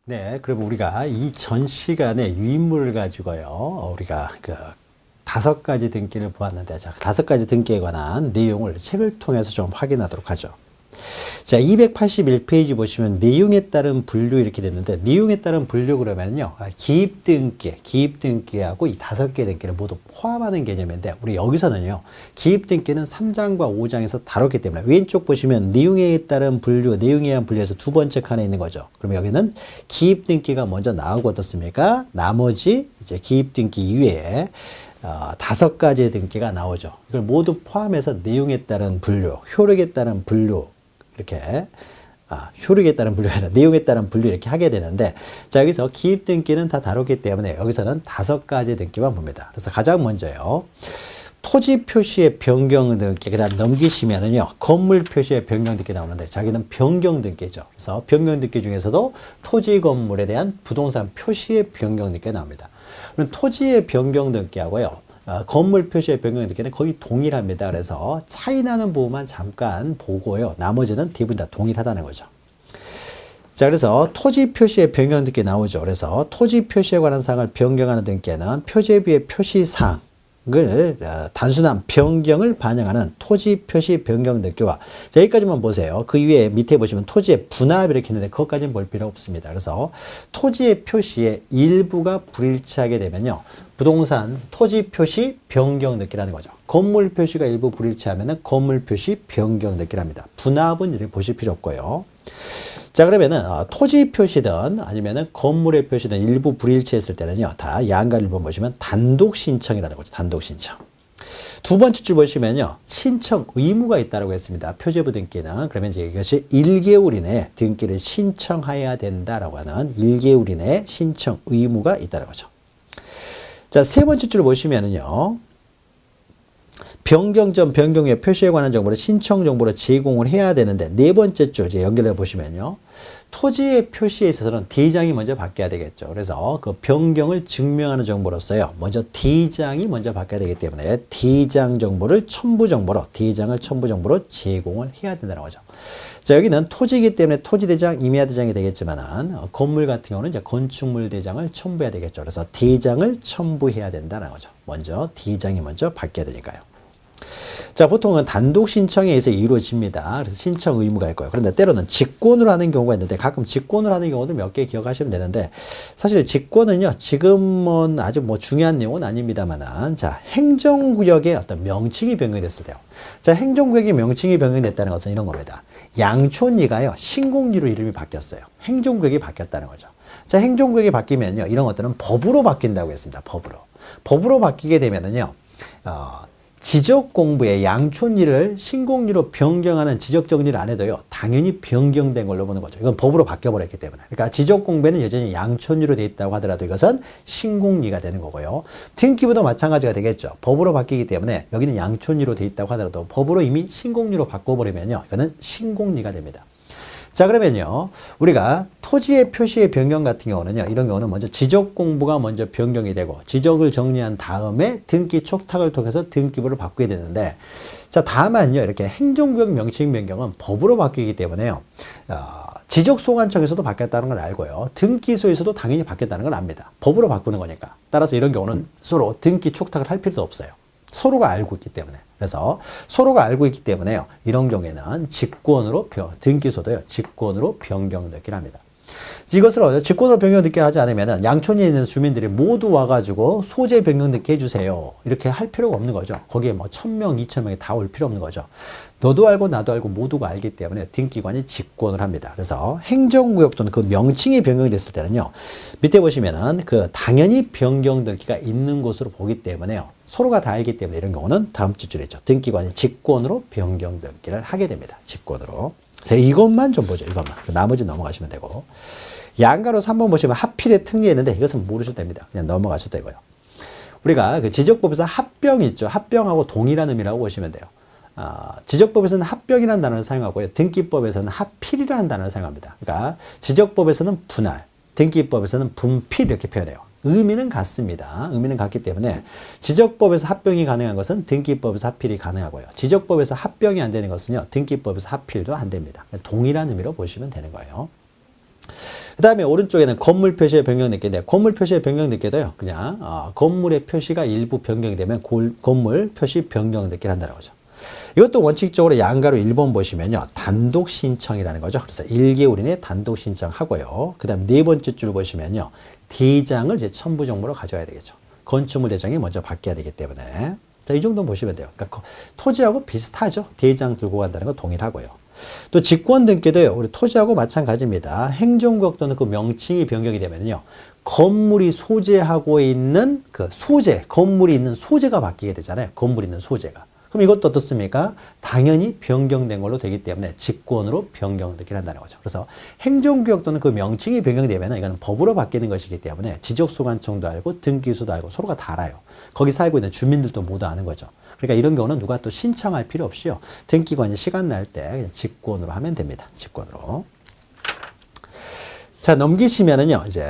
네, 그럼 우리가 이 전 시간에 유인물을 가지고요, 우리가 그 5가지 등기를 보았는데, 자, 5가지 등기에 관한 내용을 책을 통해서 좀 확인하도록 하죠. 자, 281페이지 보시면 내용에 따른 분류 이렇게 됐는데, 내용에 따른 분류 그러면요, 기입등기하고 이 5개 등기를 모두 포함하는 개념인데, 우리 여기서는요, 기입등기는 3장과 5장에서 다뤘기 때문에 왼쪽 보시면 내용에 따른 분류, 내용에 의한 분류에서 두 번째 칸에 있는 거죠. 그러면 여기는 기입등기가 먼저 나오고 어떻습니까? 나머지 이제 기입등기 이외에 5가지의 등기가 나오죠. 이걸 모두 포함해서 내용에 따른 분류, 효력에 따른 분류, 이렇게 효력에 따른 분류가 아니라 내용에 따른 분류 이렇게 하게 되는데, 자, 여기서 기입 등기는 다 다뤘기 때문에 여기서는 5가지 등기만 봅니다. 그래서 가장 먼저요, 토지 표시의 변경 등기, 그다음 넘기시면은요, 건물 표시의 변경 등기 나오는데, 자기는 변경 등기죠. 그래서 변경 등기 중에서도 토지 건물에 대한 부동산 표시의 변경 등기가 나옵니다. 그럼 토지의 변경 등기하고요, 건물 표시의 변경 등기는 거의 동일합니다. 그래서 차이 나는 부분만 잠깐 보고요, 나머지는 대부분 다 동일하다는 거죠. 자, 그래서 토지 표시의 변경 등기 나오죠. 그래서 토지 표시에 관한 사항을 변경하는 등기에는 표제비의 표시사항을 단순한 변경을 반영하는 토지 표시 변경 등기와, 자, 여기까지만 보세요. 그 이외에 밑에 보시면 토지의 분합 이렇게 있는데 그것까지는 볼 필요 없습니다. 그래서 토지의 표시의 일부가 불일치하게 되면요, 부동산 토지 표시 변경 등기라는 거죠. 건물 표시가 일부 불일치하면은 건물 표시 변경 등기랍니다. 분합은 이렇게 보실 필요 없고요. 자, 그러면은 토지 표시든 아니면은 건물의 표시든 일부 불일치했을 때는요, 다 양가 1번 보시면 단독 신청이라는 거죠. 단독 신청. 두 번째 줄 보시면요, 신청 의무가 있다고 했습니다. 표제부 등기는. 그러면 이제 이것이 1개월 이내에 등기를 신청해야 된다라고 하는 1개월 이내에 신청 의무가 있다는 거죠. 자, 세 번째 줄 보시면은요, 변경 전 변경 후에 표시에 관한 정보를 신청 정보로 제공을 해야 되는데, 네 번째 줄 이제 연결해 보시면요, 토지의 표시에 있어서는 대장이 먼저 바뀌어야 되겠죠. 그래서 그 변경을 증명하는 정보로서요, 먼저 대장이 먼저 바뀌어야 되기 때문에 대장 정보를 첨부 정보로, 대장을 첨부 정보로 제공을 해야 된다는 거죠. 자, 여기는 토지이기 때문에 토지대장, 임야대장이 되겠지만은, 건물 같은 경우는 이제 건축물 대장을 첨부해야 되겠죠. 그래서 대장을 첨부해야 된다는 거죠. 먼저 대장이 먼저 바뀌어야 되니까요. 자, 보통은 단독 신청에 의해서 이루어집니다. 그래서 신청 의무가 있고요. 그런데 때로는 직권으로 하는 경우가 있는데, 가끔 직권으로 하는 경우도 몇 개 기억하시면 되는데, 사실 직권은요, 지금은 아주 뭐 중요한 내용은 아닙니다만은, 자, 행정구역의 어떤 명칭이 변경됐을 때요. 자, 행정구역의 명칭이 변경됐다는 것은 이런 겁니다. 양촌리가요, 신공리로 이름이 바뀌었어요. 행정구역이 바뀌었다는 거죠. 자, 행정구역이 바뀌면요, 이런 것들은 법으로 바뀐다고 했습니다. 법으로. 법으로 바뀌게 되면은요, 지적공부에 양촌리를 신공리로 변경하는 지적정리를 안 해도요, 당연히 변경된 걸로 보는 거죠. 이건 법으로 바뀌어버렸기 때문에. 그러니까 지적공부에는 여전히 양촌리로 되어 있다고 하더라도 이것은 신공리가 되는 거고요. 등기부도 마찬가지가 되겠죠. 법으로 바뀌기 때문에 여기는 양촌리로 되어 있다고 하더라도 법으로 이미 신공리로 바꿔버리면요, 이거는 신공리가 됩니다. 자, 그러면요, 우리가 토지의 표시의 변경 같은 경우는요, 이런 경우는 먼저 지적 공부가 먼저 변경이 되고, 지적을 정리한 다음에 등기 촉탁을 통해서 등기부를 바꾸게 되는데, 자, 다만요, 이렇게 행정구역 명칭 변경은 법으로 바뀌기 때문에요, 지적소관청에서도 바뀌었다는 걸 알고요, 등기소에서도 당연히 바뀌었다는 걸 압니다. 법으로 바꾸는 거니까. 따라서 이런 경우는 서로 등기 촉탁을 할 필요도 없어요. 서로가 알고 있기 때문에. 그래서 서로가 알고 있기 때문에요, 이런 경우에는 직권으로 등기소도요, 직권으로 변경 등기를 합니다. 이것을 직권으로 변경 등기를 하지 않으면 양촌에 있는 주민들이 모두 와가지고 소재 변경 등기 해주세요, 이렇게 할 필요가 없는 거죠. 거기에 뭐 1000명, 2000명이 다 올 필요 없는 거죠. 너도 알고 나도 알고 모두가 알기 때문에 등기관이 직권을 합니다. 그래서 행정구역 또는 그 명칭이 변경됐을 때는요, 밑에 보시면은 그 당연히 변경 등기가 있는 곳으로 보기 때문에요, 서로가 다 알기 때문에 이런 경우는 다음 주 줄에 있죠. 등기관이 직권으로 변경 등기를 하게 됩니다. 직권으로. 그래서 이것만 좀 보죠. 이것만. 나머지 넘어가시면 되고. 양가로 3번 보시면 합필의 특례했는데 이것은 모르셔도 됩니다. 그냥 넘어가셔도 되고요. 우리가 그 지적법에서 합병이 있죠. 합병하고 동일한 의미라고 보시면 돼요. 지적법에서는 합병이라는 단어를 사용하고요, 등기법에서는 합필이라는 단어를 사용합니다. 그러니까 지적법에서는 분할, 등기법에서는 분필 이렇게 표현해요. 의미는 같습니다. 의미는 같기 때문에 지적법에서 합병이 가능한 것은 등기법에서 합필이 가능하고요, 지적법에서 합병이 안 되는 것은요, 등기법에서 합필도 안 됩니다. 동일한 의미로 보시면 되는 거예요. 그 다음에 오른쪽에는 건물 표시의 변경 느끼인데 건물 표시의 변경 느끼도요. 그냥 건물의 표시가 일부 변경이 되면 건물 표시 변경 느끼를 한다는 거죠. 이것도 원칙적으로 양가로 1번 보시면요. 단독 신청이라는 거죠. 그래서 1개월 이내에 단독 신청하고요. 그 다음 네 번째 줄 보시면요. 대장을 이제 첨부 정보로 가져와야 되겠죠. 건축물 대장이 먼저 바뀌어야 되기 때문에. 자, 이 정도 보시면 돼요. 그러니까 토지하고 비슷하죠. 대장 들고 간다는 건 동일하고요. 또 직권 등기도요. 우리 토지하고 마찬가지입니다. 행정구역 또는 그 명칭이 변경이 되면요. 건물이 소재하고 있는 그 소재, 건물이 있는 소재가 바뀌게 되잖아요. 건물이 있는 소재가. 그럼 이것도 어떻습니까? 당연히 변경된 걸로 되기 때문에 직권으로 변경 등기를 한다는 거죠. 그래서 행정구역 또는 그 명칭이 변경되면 이거는 법으로 바뀌는 것이기 때문에 지적소관청도 알고 등기소도 알고 서로가 다 알아요. 거기 살고 있는 주민들도 모두 아는 거죠. 그러니까 이런 경우는 누가 또 신청할 필요 없이요. 등기관이 시간 날 때 그냥 직권으로 하면 됩니다. 직권으로. 자, 넘기시면은요, 이제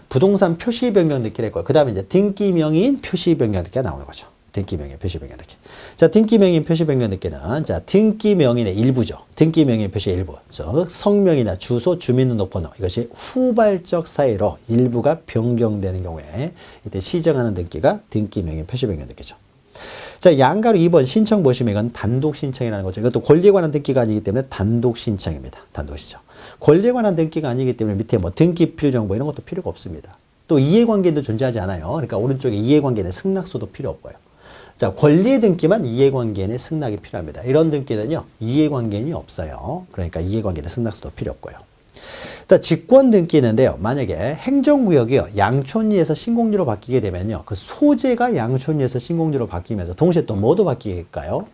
부동산 표시 변경 등기를 했고요. 그 다음에 이제 등기명의인 표시 변경 등기가 나오는 거죠. 등기명의 표시 변경 등기. 자, 등기명의 표시 변경 등기는 자, 등기명인의 일부죠. 등기명의 표시의 일부. 즉 성명이나 주소, 주민등록번호 이것이 후발적 사유로 일부가 변경되는 경우에 이때 시정하는 등기가 등기명의 표시 변경 등기죠. 자, 양가로 2번 신청 보시면 이건 단독 신청이라는 거죠. 이것도 권리에 관한 등기가 아니기 때문에 단독 신청입니다. 단독 신청. 권리에 관한 등기가 아니기 때문에 밑에 뭐 등기필 정보 이런 것도 필요가 없습니다. 또 이해관계도 존재하지 않아요. 그러니까 오른쪽에 이해관계는 승낙서도 필요 없고요. 자, 권리의 등기만 이해관계인의 승낙이 필요합니다. 이런 등기는요, 이해관계인이 없어요. 그러니까 이해관계는 승낙서도 필요 없고요. 일단 직권 등기인데요. 만약에 행정구역이요, 양촌리에서 신공지로 바뀌게 되면요, 그 소재가 양촌리에서 신공지로 바뀌면서 동시에 또 뭐도 바뀌겠까요?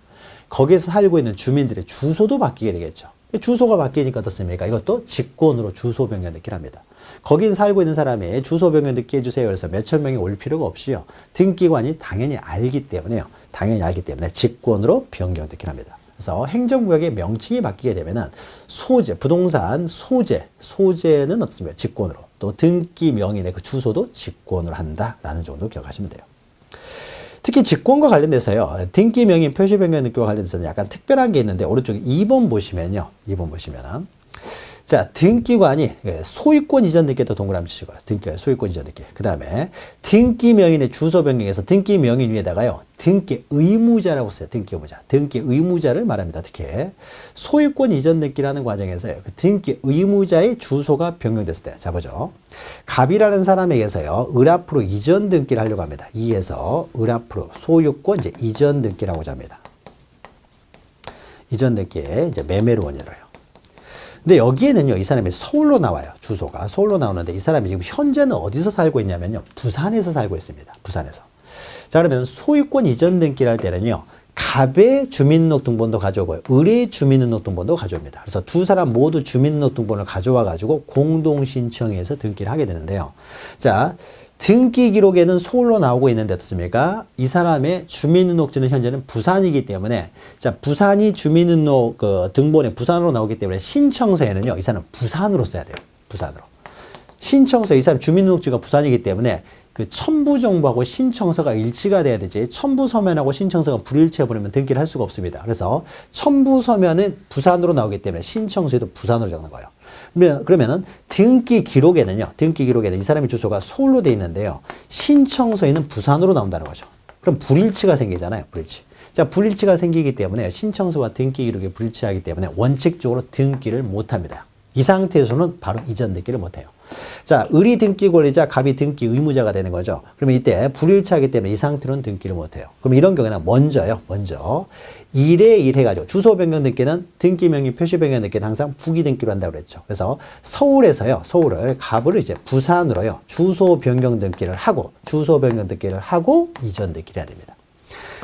거기에서 살고 있는 주민들의 주소도 바뀌게 되겠죠. 주소가 바뀌니까 어떻습니까? 이것도 직권으로 주소 변경 등기를 합니다. 거긴 살고 있는 사람이 주소 변경 등기 해주세요. 그래서 몇천 명이 올 필요가 없이요. 등기관이 당연히 알기 때문에요. 당연히 알기 때문에 직권으로 변경 등기를 합니다. 그래서 행정구역의 명칭이 바뀌게 되면은 소재, 부동산 소재는 어떻습니까? 직권으로. 또 등기 명인의 그 주소도 직권으로 한다라는 정도 기억하시면 돼요. 특히 직권과 관련돼서요. 등기 명인 표시 변경 등기와 관련돼서는 약간 특별한 게 있는데 오른쪽에 2번 보시면요. 2번 보시면은 자, 등기관이 소유권 이전 등기도 동그라미 치시고요. 등기관 소유권 이전 등기. 그 다음에 등기 명인의 주소 변경에서 등기 명인 위에다가요. 등기 의무자라고 써요. 등기 의무자. 등기 의무자를 말합니다. 특히 소유권 이전 등기라는 과정에서요. 그 등기 의무자의 주소가 변경됐을 때. 자, 보죠. 갑이라는 사람에게서요. 을 앞으로 이전 등기를 하려고 합니다. 이에서 을 앞으로 소유권 이제 이전 등기라고 합니다. 이전 등기에 이제 매매로 원인을. 근데 여기에는요, 이 사람이 서울로 나와요. 주소가. 서울로 나오는데 이 사람이 지금 현재는 어디서 살고 있냐면요. 부산에서 살고 있습니다. 부산에서. 자, 그러면 소유권 이전 등기를 할 때는요. 갑의 주민등록등본도 가져오고요. 을의 주민등록등본도 가져옵니다. 그래서 두 사람 모두 주민등록등본을 가져와가지고 공동신청해서 등기를 하게 되는데요. 자, 등기 기록에는 서울로 나오고 있는데 어떻습니까? 이 사람의 주민등록지는 현재는 부산이기 때문에 자, 부산이 주민등록 등본에 부산으로 나오기 때문에 신청서에는요. 이 사람 부산으로 써야 돼요. 부산으로. 신청서 이 사람 주민등록지가 부산이기 때문에 그 첨부 정보하고 신청서가 일치가 돼야 되지. 첨부 서면하고 신청서가 불일치해 버리면 등기를 할 수가 없습니다. 그래서 첨부 서면은 부산으로 나오기 때문에 신청서에도 부산으로 적는 거예요. 그러면은 등기 기록에는 이 사람의 주소가 서울로 돼 있는데요. 신청서에는 부산으로 나온다는 거죠. 그럼 불일치가 생기잖아요. 불일치. 자, 불일치가 생기기 때문에 신청서와 등기 기록이 불일치하기 때문에 원칙적으로 등기를 못 합니다. 이 상태에서는 바로 이전 등기를 못 해요. 자, 을이 등기 권리자, 갑이 등기 의무자가 되는 거죠. 그러면 이때 불일치하기 때문에 이 상태로는 등기를 못 해요. 그럼 이런 경우에는 먼저 1에 1 해가지고 주소 변경 등기는 등기 명의 표시 변경 등기는 항상 부기 등기로 한다고 그랬죠. 그래서 서울에서요, 서울을 갑을 이제 부산으로요, 주소 변경 등기를 하고 이전 등기를 해야 됩니다.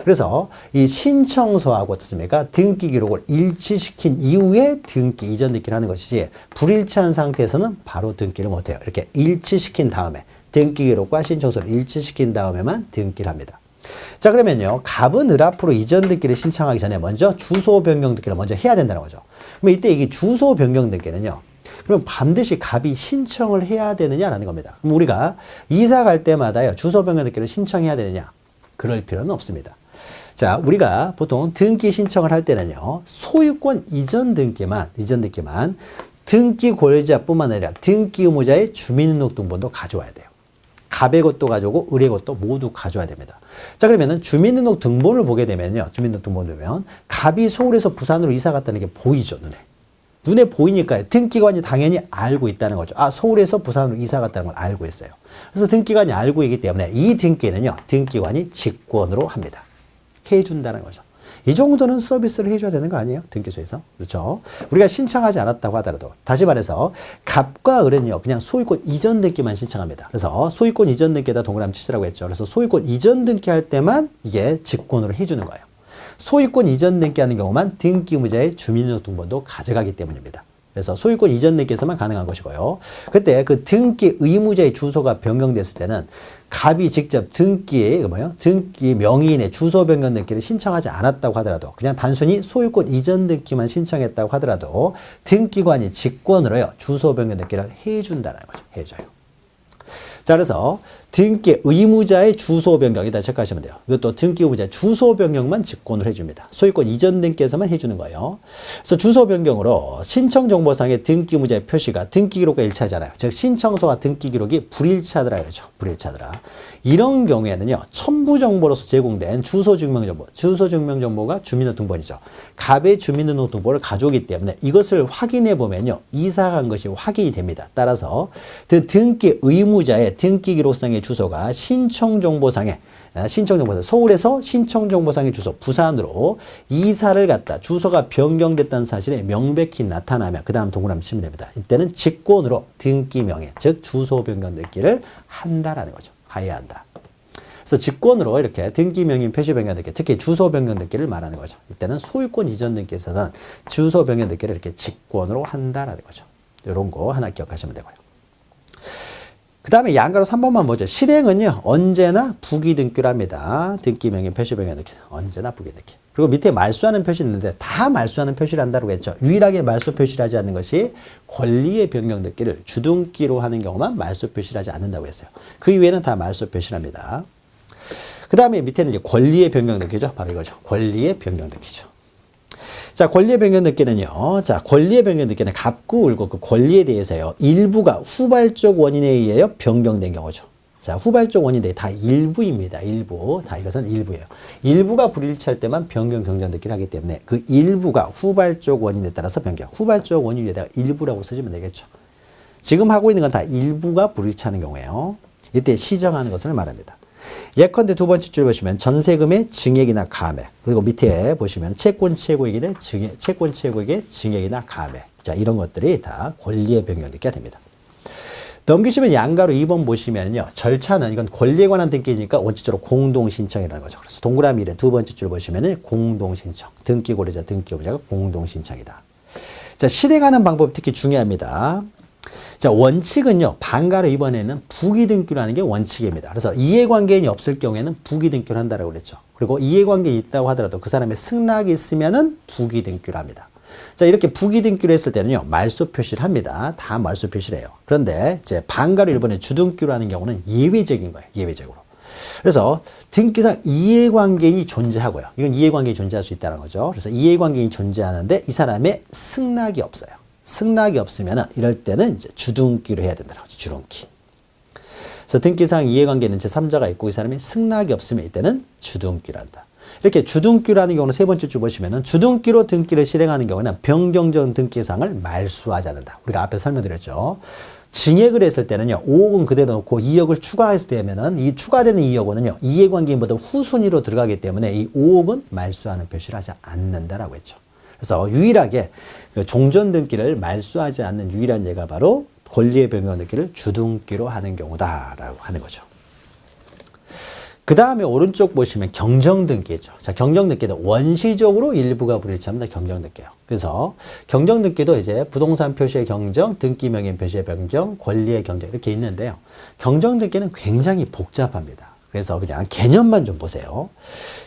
그래서 이 신청서하고 어떻습니까? 등기 기록을 일치시킨 이후에 등기, 이전 등기를 하는 것이지 불일치한 상태에서는 바로 등기를 못해요. 이렇게 일치시킨 다음에 등기 기록과 신청서를 일치시킨 다음에만 등기를 합니다. 자, 그러면요. 갑은 을 앞으로 이전 등기를 신청하기 전에 먼저 주소 변경 등기를 먼저 해야 된다는 거죠. 그럼 이때 이게 주소 변경 등기는요. 그럼 반드시 갑이 신청을 해야 되느냐라는 겁니다. 그럼 우리가 이사 갈 때마다요. 주소 변경 등기를 신청해야 되느냐? 그럴 필요는 없습니다. 자, 우리가 보통 등기 신청을 할 때는요. 소유권 이전 등기만 등기 권리자뿐만 아니라 등기 의무자의 주민등록등본도 가져와야 돼요. 갑의 것도 가져오고 을의 것도 모두 가져와야 됩니다. 자, 그러면은 주민등록등본을 보게 되면요. 주민등록등본을 보면 갑이 서울에서 부산으로 이사 갔다는 게 보이죠, 눈에. 눈에 보이니까 등기관이 당연히 알고 있다는 거죠. 아, 서울에서 부산으로 이사 갔다는 걸 알고 있어요. 그래서 등기관이 알고 있기 때문에 이 등기는요, 등기관이 직권으로 합니다. 해준다는 거죠. 이 정도는 서비스를 해줘야 되는 거 아니에요? 등기소에서. 그렇죠? 우리가 신청하지 않았다고 하더라도, 다시 말해서 갑과 을은요, 그냥 소유권 이전 등기만 신청합니다. 그래서 소유권 이전 등기에다 동그라미 치시라고 했죠. 그래서 소유권 이전 등기할 때만 이게 직권으로 해주는 거예요. 소유권 이전 등기하는 경우만 등기 의무자의 주민등록등본도 가져가기 때문입니다. 그래서 소유권 이전 등기에서만 가능한 것이고요. 그때 그 등기 의무자의 주소가 변경됐을 때는 갑이 직접 등기 명의인의 주소 변경 등기를 신청하지 않았다고 하더라도, 그냥 단순히 소유권 이전 등기만 신청했다고 하더라도 등기관이 직권으로요, 주소 변경 등기를 해준다는 거죠. 해줘요. 자, 그래서 등기 의무자의 주소 변경이다 체크하시면 돼요. 이것도 등기 의무자의 주소 변경만 직권을 해줍니다. 소유권 이전 등기에서만 해주는 거예요. 그래서 주소 변경으로 신청정보상의 등기 의무자의 표시가 등기 기록과 일치하잖아요. 즉 신청서와 등기 기록이 불일치하더라 그러죠. 불일치하더라. 이런 경우에는요, 첨부 정보로서 제공된 주소 증명정보, 주소 증명정보가 주민등록번호죠. 갑의 주민등록번호를 가져오기 때문에 이것을 확인해 보면요, 이사 간 것이 확인이 됩니다. 따라서 그 등기 의무자의 등기 기록상의 주소가 신청정보상의 서울에서 신청정보상의 주소 부산으로 이사를 갔다, 주소가 변경됐다는 사실이 명백히 나타나면 그 다음 동그라미 치면 됩니다. 이때는 직권으로 등기 명의, 즉 주소 변경 등기를 한다라는 거죠. 해야 한다. 그래서 직권으로 이렇게 등기 명의 표시 변경 등기, 특히 주소 변경 등기를 말하는 거죠. 이때는 소유권 이전 등기에서는 주소 변경 등기를 이렇게 직권으로 한다라는 거죠. 이런 거 하나 기억하시면 되고요. 그 다음에 양가로 3번만 보죠. 실행은요, 언제나 부기등기를 합니다. 등기 명의 표시 변경 등기, 언제나 부기등기. 그리고 밑에 말소하는 표시 있는데 다 말소하는 표시를 한다고 했죠. 유일하게 말소 표시를 하지 않는 것이 권리의 변경 등기를 주등기로 하는 경우만 말소 표시를 하지 않는다고 했어요. 그 이외에는 다 말소 표시를 합니다. 그 다음에 밑에는 이제 권리의 변경 등기죠. 바로 이거죠. 권리의 변경 등기죠. 자, 권리의 변경 등기는요. 자, 권리의 변경 등기는 갑구 을고 그 권리에 대해서요, 일부가 후발적 원인에 의하여 변경된 경우죠. 자, 후발적 원인인데 다 일부입니다. 일부. 다 이것은 일부예요. 일부가 불일치할 때만 변경 경정 등기를 하기 때문에 그 일부가 후발적 원인에 따라서 변경. 후발적 원인에다가 일부라고 쓰시면 되겠죠. 지금 하고 있는 건 다 일부가 불일치하는 경우예요. 이때 시정하는 것을 말합니다. 예컨대 두 번째 줄 보시면 전세금의 증액이나 감액, 그리고 밑에 보시면 채권 최고액의 채권 최고액의 증액이나 감액. 자, 이런 것들이 다 권리의 변경 등기가 됩니다. 넘기시면 양가로 2번 보시면요, 절차는 이건 권리에 관한 등기니까 원칙적으로 공동신청이라는 거죠. 그래서 동그라미 1의 두 번째 줄 보시면은 공동신청, 등기 권리자, 등기 의무자가 공동신청이다. 자, 실행하는 방법이 특히 중요합니다. 자, 원칙은요, 반가로 이번에는 부기등기로 하는 게 원칙입니다. 그래서 이해관계인이 없을 경우에는 부기등기를 한다고 그랬죠. 그리고 이해관계인이 있다고 하더라도 그 사람의 승낙이 있으면은 부기등기를 합니다. 자, 이렇게 부기등기로 했을 때는요, 말소 표시를 합니다. 다 말소 표시를 해요. 그런데 이제 반가로 일본에 주등기로 하는 경우는 예외적인 거예요. 예외적으로. 그래서 등기상 이해관계인이 존재하고요. 이건 이해관계인이 존재할 수 있다는 거죠. 그래서 이해관계인이 존재하는데 이 사람의 승낙이 없어요. 승낙이 없으면 이럴 때는 이제 주등기로 해야 된다는 거죠. 주등기. 그래서 등기상 이해관계는 제3자가 있고 이 사람이 승낙이 없으면 이때는 주등기로 한다. 이렇게 주등기로 하는 경우는 세 번째 줄 보시면은 주등기로 등기를 실행하는 경우는 변경전 등기상을 말소하지 않는다. 우리가 앞에 설명드렸죠. 증액을 했을 때는요, 5억은 그대로 놓고 2억을 추가했을 때면은 이 추가되는 2억 원은요, 이해관계인보다 후순위로 들어가기 때문에 이 5억은 말소하는 표시를 하지 않는다라고 했죠. 그래서 유일하게 그 종전 등기를 말소하지 않는 유일한 예가 바로 권리의 변경 등기를 주등기로 하는 경우다라고 하는 거죠. 그 다음에 오른쪽 보시면 경정등기죠. 자, 경정등기도 원시적으로 일부가 불일치합니다. 경정등기요. 그래서 경정등기도 이제 부동산 표시의 경정, 등기 명의 표시의 변경, 권리의 경정 이렇게 있는데요. 경정등기는 굉장히 복잡합니다. 그래서 그냥 개념만 좀 보세요.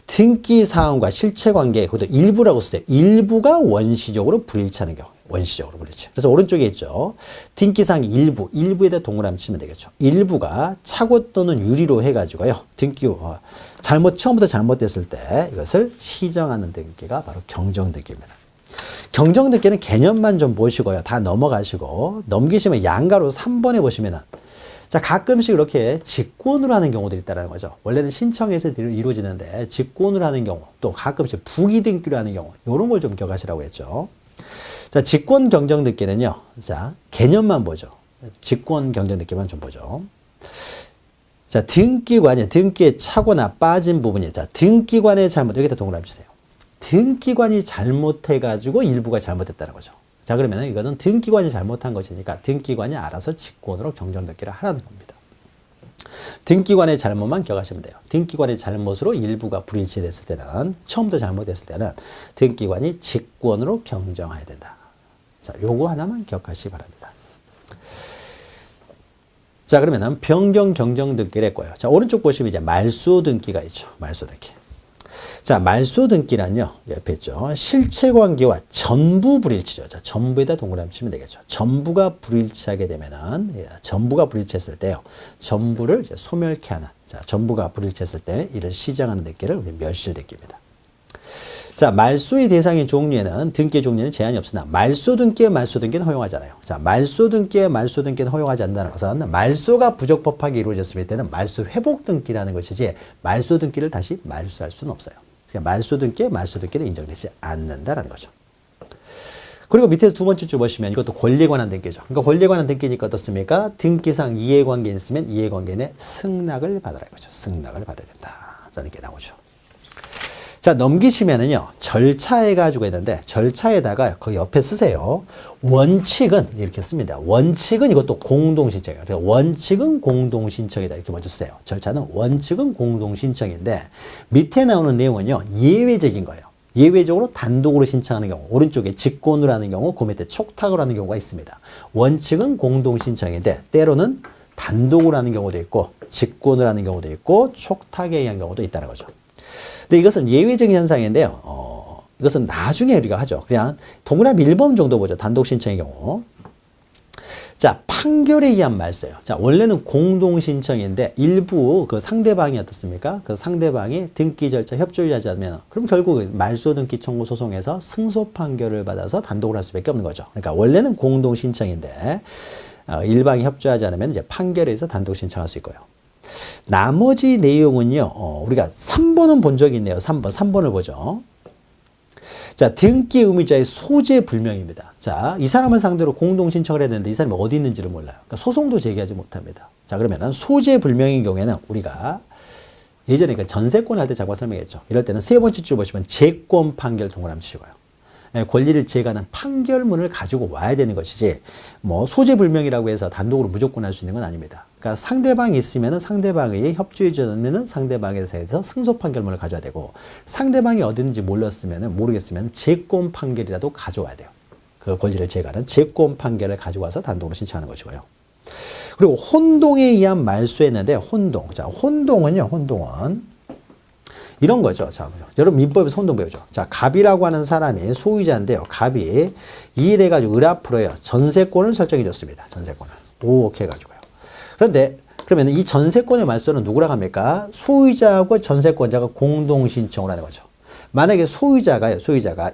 등기 사항과 실체 관계, 그것도 일부라고 쓰세요. 일부가 원시적으로 불일치하는 경우. 원시적으로 불일치. 그래서 오른쪽에 있죠. 등기상 일부에다 동그라미 치면 되겠죠. 일부가 착오 또는 유리로 해가지고요. 처음부터 잘못됐을 때 이것을 시정하는 등기가 바로 경정등기입니다. 경정등기는 개념만 좀 보시고요. 다 넘어가시고 넘기시면 양가로 3번에 보시면은 자, 가끔씩 이렇게 직권으로 하는 경우도 있다는 거죠. 원래는 신청해서 이루어지는데 직권으로 하는 경우, 또 가끔씩 부기등기로 하는 경우, 이런 걸 좀 기억하시라고 했죠. 자, 직권 경정등기는요. 자, 개념만 보죠. 직권 경정등기만 좀 보죠. 자, 등기관이 등기에 차거나 빠진 부분이, 자, 등기관의 잘못, 여기다 동그라미 주세요. 등기관이 잘못해가지고 일부가 잘못됐다는 거죠. 자, 그러면 이거는 등기관이 잘못한 것이니까 등기관이 알아서 직권으로 경정등기를 하라는 겁니다. 등기관의 잘못만 기억하시면 돼요. 등기관의 잘못으로 일부가 불일치됐을 때는, 처음부터 잘못됐을 때는 등기관이 직권으로 경정해야 된다. 자, 요거 하나만 기억하시기 바랍니다. 자, 그러면은 변경 경정등기를 했고요. 자, 오른쪽 보시면 이제 말소등기가 있죠. 말소등기. 자, 말소등기란요. 옆에 있죠. 실체관계와 전부 불일치죠. 자, 전부에다 동그라미 치면 되겠죠. 전부가 불일치하게 되면은, 전부가 불일치했을 때요. 전부를 이제 소멸케 하는, 자, 전부가 불일치했을 때 이를 시정하는 등기를 우리 멸실등기입니다. 자, 말소의 대상인 종류에는, 등기의 종류에는 제한이 없으나 말소등기의 말소등기는 허용하잖아요. 자, 말소등기의 말소등기는 허용하지 않는다는 것은 말소가 부적법하게 이루어졌을 때는 말소회복등기라는 것이지 말소등기를 다시 말소할 수는 없어요. 그러니까 말소등기의 말소등기는 인정되지 않는다라는 거죠. 그리고 밑에서 두 번째 줄 보시면 이것도 권리에 관한 등기죠. 그러니까 권리에 관한 등기니까 어떻습니까? 등기상 이해관계 있으면 이해관계 내 승낙을 받아라 이거죠. 승낙을 받아야 된다. 라는 게 나오죠. 자, 넘기시면은요, 절차해 가지고 있는데, 절차에다가 그 옆에 쓰세요. 원칙은 이렇게 씁니다. 원칙은 이것도 공동신청이에요. 그래서 원칙은 공동신청이다. 이렇게 먼저 쓰세요. 절차는 원칙은 공동신청인데, 밑에 나오는 내용은요, 예외적인 거예요. 예외적으로 단독으로 신청하는 경우, 오른쪽에 직권으로 하는 경우, 그 밑에 촉탁으로 하는 경우가 있습니다. 원칙은 공동신청인데, 때로는 단독으로 하는 경우도 있고, 직권으로 하는 경우도 있고, 촉탁에 의한 경우도 있다는 거죠. 근데 이것은 예외적인 현상인데요. 이것은 나중에 우리가 하죠. 그냥 동그라미 1번 정도 보죠. 단독 신청의 경우. 자, 판결에 의한 말소예요. 자, 원래는 공동 신청인데 일부 그 상대방이 어떻습니까? 그 상대방이 등기 절차 협조하지 않으면 그럼 결국 말소 등기 청구 소송에서 승소 판결을 받아서 단독으로 할 수밖에 없는 거죠. 그러니까 원래는 공동 신청인데 일방이 협조하지 않으면 이제 판결에 의해서 단독 신청할 수 있고요. 나머지 내용은요, 우리가 3번은 본 적이 있네요. 3번을 보죠. 자, 등기 의무자의 소재 불명입니다. 자, 이 사람을 상대로 공동 신청을 해야 되는데 이 사람이 어디 있는지를 몰라요. 그러니까 소송도 제기하지 못합니다. 자, 그러면은 소재 불명인 경우에는 우리가 예전에 그 전세권 할 때 잠깐 설명했죠. 이럴 때는 세 번째 줄 보시면 재권 판결 동그라미 치고요. 권리를 제거하는 판결문을 가지고 와야 되는 것이지 뭐 소재 불명이라고 해서 단독으로 무조건 할 수 있는 건 아닙니다. 그러니까 상대방이 있으면은 상대방의 협조해 주면은 상대방에 대해서 승소 판결문을 가져야 되고 상대방이 어디 있는지 몰랐으면은 모르겠으면 재권 판결이라도 가져와야 돼요. 그 권리를 제거하는 재권 판결을 가지고 와서 단독으로 신청하는 것이고요. 그리고 혼동에 의한 말소했는데 혼동. 자, 혼동은요. 혼동은 이런 거죠. 자, 여러분 민법에서 혼동 배우죠. 자, 갑이라고 하는 사람이 소유자인데요. 갑이 이 일 해가지고 을 앞으로요. 전세권을 설정해 줬습니다. 전세권을. 이렇게 해가지고요. 그런데 그러면 이 전세권의 말소는 누구랑 합니까? 소유자하고 전세권자가 공동 신청을 하는 거죠. 만약에 소유자가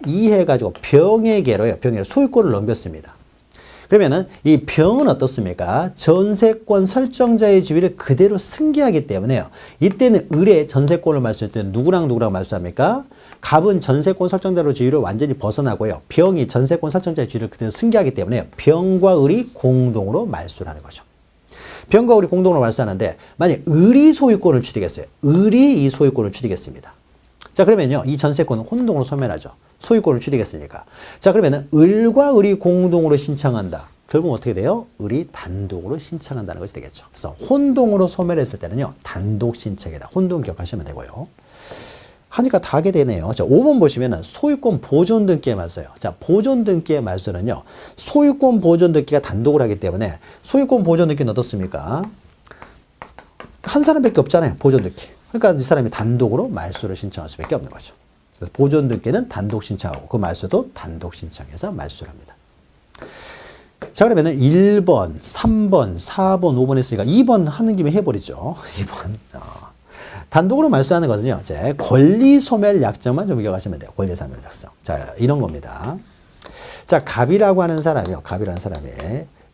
이 해가지고 병에게로요. 병에게 소유권을 넘겼습니다. 그러면은 이 병은 어떻습니까? 전세권 설정자의 지위를 그대로 승계하기 때문에요. 이때는 을의 전세권을 말소할 때는 누구랑 말소합니까? 갑은 전세권 설정자로 지위를 완전히 벗어나고요. 병이 전세권 설정자의 지위를 그대로 승계하기 때문에 병과 을이 공동으로 말소를 하는 거죠. 병과 을이 공동으로 말소하는데 만약 을이 소유권을 취득했어요. 을이 이 소유권을 취득했습니다. 자, 그러면요. 이 전세권은 혼동으로 소멸하죠. 소유권을 취득했으니까. 자, 그러면은 을과 을이 공동으로 신청한다. 결국 어떻게 돼요? 을이 단독으로 신청한다는 것이 되겠죠. 그래서 혼동으로 소멸했을 때는요. 단독 신청이다. 혼동 기억하시면 되고요. 하니까 다 하게 되네요. 자, 5번 보시면은 소유권 보존 등기에 말소요. 자, 보존 등기에 말소는요. 소유권 보존 등기가 단독을 하기 때문에 소유권 보존 등기는 어떻습니까? 한 사람밖에 없잖아요. 보존 등기. 그러니까 이 사람이 단독으로 말소를 신청할 수밖에 없는 거죠. 그래서 보존 등기는 단독 신청하고 그 말소도 단독 신청해서 말소를 합니다. 자, 그러면은 1번, 3번, 4번, 5번 했으니까 2번 하는 김에 해버리죠. 2번. 단독으로 말소하는 것은요, 이제 권리 소멸 약정만 좀 기억하시면 돼요. 권리 소멸 약정. 자, 이런 겁니다. 자, 갑이라고 하는 사람이요. 갑이라는 사람이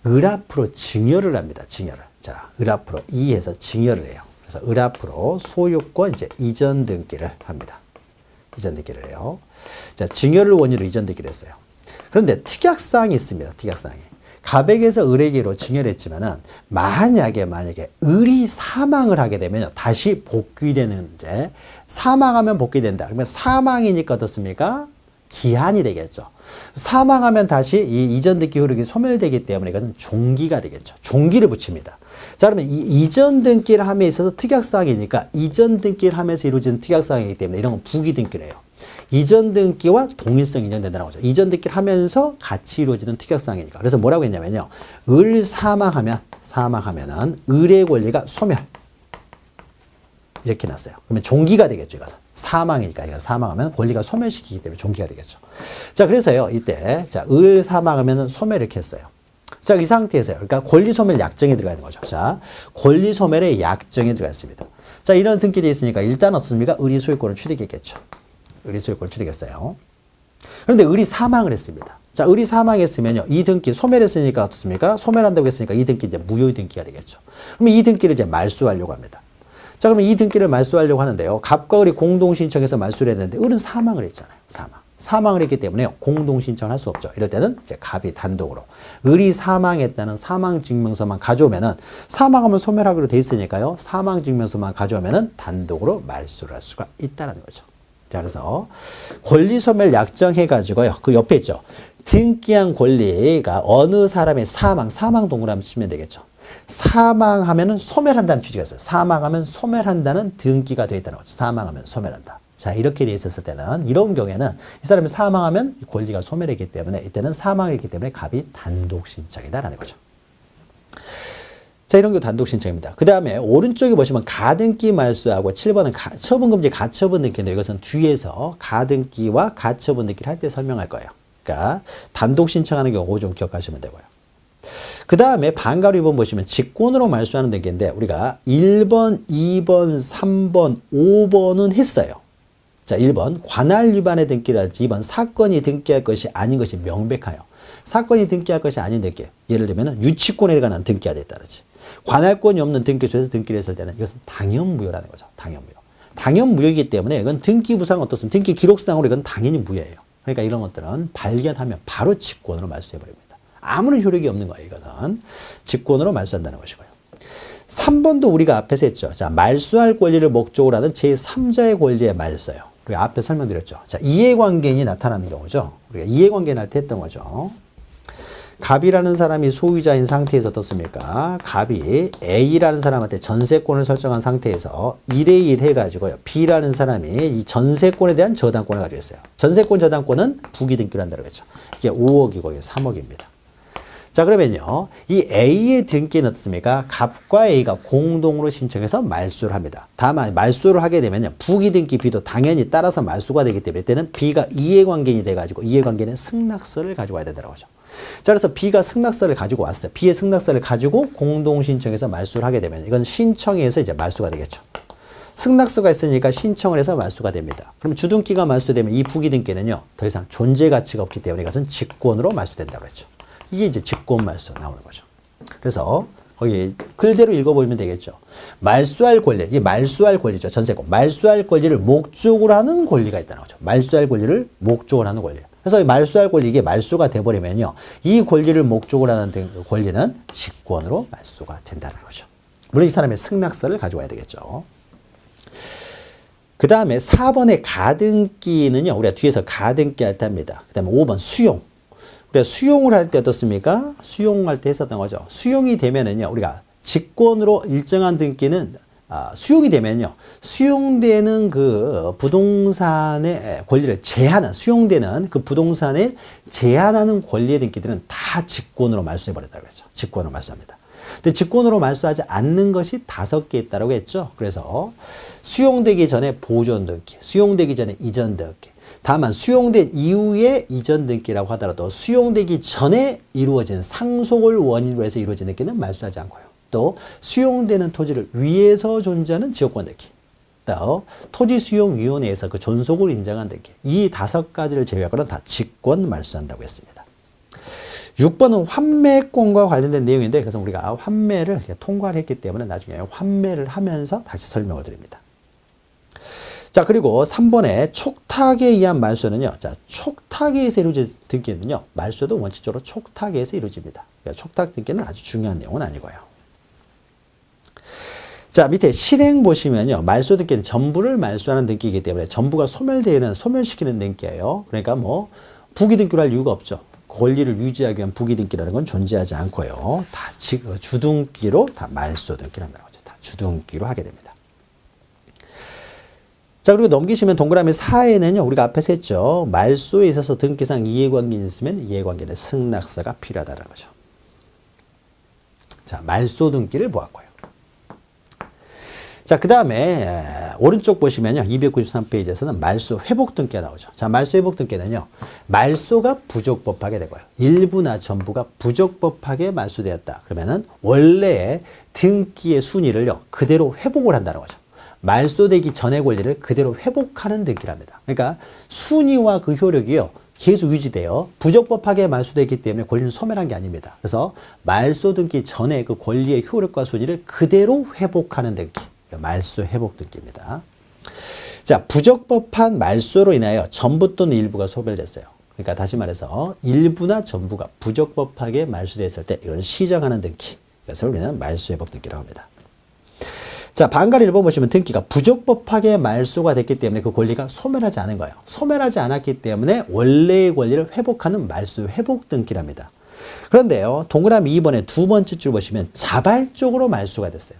을 앞으로 증여를 합니다. 증여를. 자, 을 앞으로 이해서 증여를 해요. 그래서 을 앞으로 소유권 이제 이전 등기를 합니다. 이전 등기를 해요. 자, 증여를 원인으로 이전 등기를 했어요. 그런데 특약사항이 있습니다. 특약사항이. 갑에게서 을에게로 증여를 했지만은 만약에 을이 사망을 하게 되면 다시 복귀되는 이제 사망하면 복귀된다. 그러면 사망이니까 어떻습니까? 기한이 되겠죠. 사망하면 다시 이 이전 등기 효력이 소멸되기 때문에 이건 종기가 되겠죠. 종기를 붙입니다. 자, 그러면 이 이전 등기를 함에 있어서 특약사항이니까 이전 등기를 하면서 이루어지는 특약사항이기 때문에 이런 건 부기 등기래요. 이전 등기와 동일성이 인정된다는 거죠. 이전 등기를 하면서 같이 이루어지는 특약사항이니까. 그래서 뭐라고 했냐면요. 을 사망하면은 을의 권리가 소멸. 이렇게 났어요. 그러면 종기가 되겠죠. 이것은. 사망이니까. 이거 사망하면 권리가 소멸시키기 때문에 종기가 되겠죠. 자, 그래서요. 이때 자, 을 사망하면은 소멸 이렇게 했어요. 자, 이 상태에서요. 그러니까 권리 소멸 약정에 들어가 있는 거죠. 자, 권리 소멸의 약정에 들어가 있습니다. 자, 이런 등기되어 있으니까 일단 어떻습니까? 을이 소유권을 취득했겠죠. 을이 소유권을 취득했어요. 그런데 을이 사망을 했습니다. 자, 을이 사망했으면요. 이 등기 소멸했으니까 어떻습니까? 소멸한다고 했으니까 이 등기 이제 무효 등기가 되겠죠. 그러면 이 등기를 이제 말소하려고 합니다. 자, 그러면 이 등기를 말소하려고 하는데요. 갑과 을이 공동 신청해서 말소를 했는데 을은 사망을 했잖아요. 사망을 했기 때문에 공동 신청을 할 수 없죠. 이럴 때는 이제 갑이 단독으로 을이 사망했다는 사망 증명서만 가져오면은 사망하면 소멸하기로 돼 있으니까요. 사망 증명서만 가져오면은 단독으로 말소를 할 수가 있다는 거죠. 자, 그래서 권리 소멸 약정 해가지고요. 그 옆에 있죠. 등기한 권리가 어느 사람의 사망 동그라미 치면 되겠죠. 사망하면은 소멸한다는 취지가 있어요. 사망하면 소멸한다는 등기가 되어 있다는 거죠. 사망하면 소멸한다. 자, 이렇게 되어 있었을 때는 이런 경우에는 이 사람이 사망하면 권리가 소멸했기 때문에 이때는 사망했기 때문에 갑이 단독 신청이다라는 거죠. 자, 이런 게 단독 신청입니다. 그 다음에 오른쪽에 보시면 가등기 말소하고 7번은 처분금지 가처분 등기인데 이것은 뒤에서 가등기와 가처분 등기를 할 때 설명할 거예요. 그러니까 단독 신청하는 경우 좀 기억하시면 되고요. 그 다음에 반가로 2번 보시면 직권으로 말소하는 등기인데 우리가 1번, 2번, 3번, 5번은 했어요. 자, 1번 관할 위반의 등기를 할지 2번 사건이 등기할 것이 아닌 것이 명백하여. 사건이 등기할 것이 아닌 등기. 예를 들면 유치권에 관한 등기가 됐다 그러지. 관할권이 없는 등기소에서 등기를 했을 때는 이것은 당연무효라는 거죠. 당연무효. 당연무효이기 때문에 이건 등기부상 어떻습니까? 등기 기록상으로 이건 당연히 무효예요. 그러니까 이런 것들은 발견하면 바로 직권으로 말소해버립니다. 아무런 효력이 없는 거예요. 이것은 직권으로 말소한다는 것이고요. 3번도 우리가 앞에서 했죠. 자, 말소할 권리를 목적으로 하는 제3자의 권리에 말소요. 우리가 앞에 설명드렸죠. 자, 이해관계인이 나타나는 경우죠. 우리가 이해관계인 할 때 했던 거죠. 갑이라는 사람이 소유자인 상태에서 어떻습니까? 갑이 A라는 사람한테 전세권을 설정한 상태에서 1에 1 해가지고요. B라는 사람이 이 전세권에 대한 저당권을 가지고 있어요. 전세권 저당권은 부기등기로 한다고 했죠. 이게 5억이고 이게 3억입니다. 자, 그러면요. 이 A의 등기는 어떻습니까? 갑과 A가 공동으로 신청해서 말소를 합니다. 다만 말소를 하게 되면요. 부기등기 B도 당연히 따라서 말소가 되기 때문에 이때는 B가 이해관계인이 돼가지고 이해관계는 승낙서를 가지고 와야 되더라고요. 자, 그래서 B가 승낙서를 가지고 왔어요. B의 승낙서를 가지고 공동 신청해서 말소를 하게 되면 이건 신청에 의해서 이제 말소가 되겠죠. 승낙서가 있으니까 신청을 해서 말소가 됩니다. 그럼 주등기가 말소되면 이 부기등기는요. 더 이상 존재 가치가 없기 때문에 이것은 직권으로 말소된다고 했죠. 이게 이제 직권 말소 나오는 거죠. 그래서 거기 글대로 읽어보면 되겠죠. 말소할 권리, 이게 말소할 권리죠. 전세권. 말소할 권리를 목적으로 하는 권리가 있다는 거죠. 말소할 권리를 목적으로 하는 권리. 그래서 말소할 권리, 이게 말소가 돼버리면요. 이 권리를 목적으로 하는 권리는 직권으로 말소가 된다는 거죠. 물론 이 사람의 승낙서를 가져와야 되겠죠. 그 다음에 4번의 가등기는요. 우리가 뒤에서 가등기 할 때 합니다. 그 다음에 5번 수용. 우리가 수용을 할 때 어떻습니까? 수용할 때 했었던 거죠. 수용이 되면은요. 우리가 직권으로 일정한 등기는 수용이 되면요. 수용되는 그 부동산의 권리를 제한한, 수용되는 그 부동산을 제한하는 권리의 등기들은 다 직권으로 말소해버렸다고 했죠. 직권으로 말소합니다. 근데 직권으로 말소하지 않는 것이 5개 있다고 했죠. 그래서 수용되기 전에 보존 등기, 수용되기 전에 이전 등기. 다만 수용된 이후에 이전 등기라고 하더라도 수용되기 전에 이루어진 상속을 원인으로 해서 이루어진 등기는 말소하지 않고요. 또 수용되는 토지를 위해서 존재하는 지역권 등기. 토지수용위원회에서 그 존속을 인정한 등기. 이 5가지를 제외하고는 다 직권 말소한다고 했습니다. 6번은 환매권과 관련된 내용인데 그래서 우리가 환매를 통과를 했기 때문에 나중에 환매를 하면서 다시 설명을 드립니다. 자, 그리고 3번에 촉탁에 의한 말소는요. 자, 촉탁에서 이루어진 등기는요. 말소도 원칙적으로 촉탁에서 이루어집니다. 그러니까 촉탁 등기는 아주 중요한 내용은 아니고요. 자, 밑에 실행 보시면요. 말소 등기는 전부를 말소하는 등기이기 때문에 전부가 소멸되는, 소멸시키는 등기예요. 그러니까 뭐 부기 등기로 할 이유가 없죠. 권리를 유지하기 위한 부기 등기라는 건 존재하지 않고요. 다 주등기로 다 말소 등기를 한다는 거죠. 다 주등기로 하게 됩니다. 자, 그리고 넘기시면 동그라미 4에는요, 우리가 앞에서 했죠. 말소에 있어서 등기상 이해관계가 있으면 이해관계는 승낙서가 필요하다는 거죠. 자, 말소 등기를 보았고요. 자, 그 다음에 오른쪽 보시면요. 293페이지에서는 말소 회복 등기가 나오죠. 자, 말소 회복 등기는요. 말소가 부적법하게 되고요. 일부나 전부가 부적법하게 말소되었다. 그러면은 원래의 등기의 순위를요. 그대로 회복을 한다는 거죠. 말소되기 전의 권리를 그대로 회복하는 등기랍니다. 그러니까 순위와 그 효력이요. 계속 유지돼요. 부적법하게 말소되기 때문에 권리는 소멸한 게 아닙니다. 그래서 말소 등기 전에 그 권리의 효력과 순위를 그대로 회복하는 등기. 말소 회복 등기입니다. 자, 부적법한 말소로 인하여 전부 또는 일부가 소멸됐어요. 그러니까 다시 말해서 일부나 전부가 부적법하게 말소됐을 때 이걸 시정하는 등기. 이것을 우리는 말소 회복 등기라고 합니다. 자, 반가를 1번 보시면 등기가 부적법하게 말소가 됐기 때문에 그 권리가 소멸하지 않은 거예요. 소멸하지 않았기 때문에 원래의 권리를 회복하는 말소 회복 등기랍니다. 그런데요, 동그라미 2번에 두 번째 줄 보시면 자발적으로 말소가 됐어요.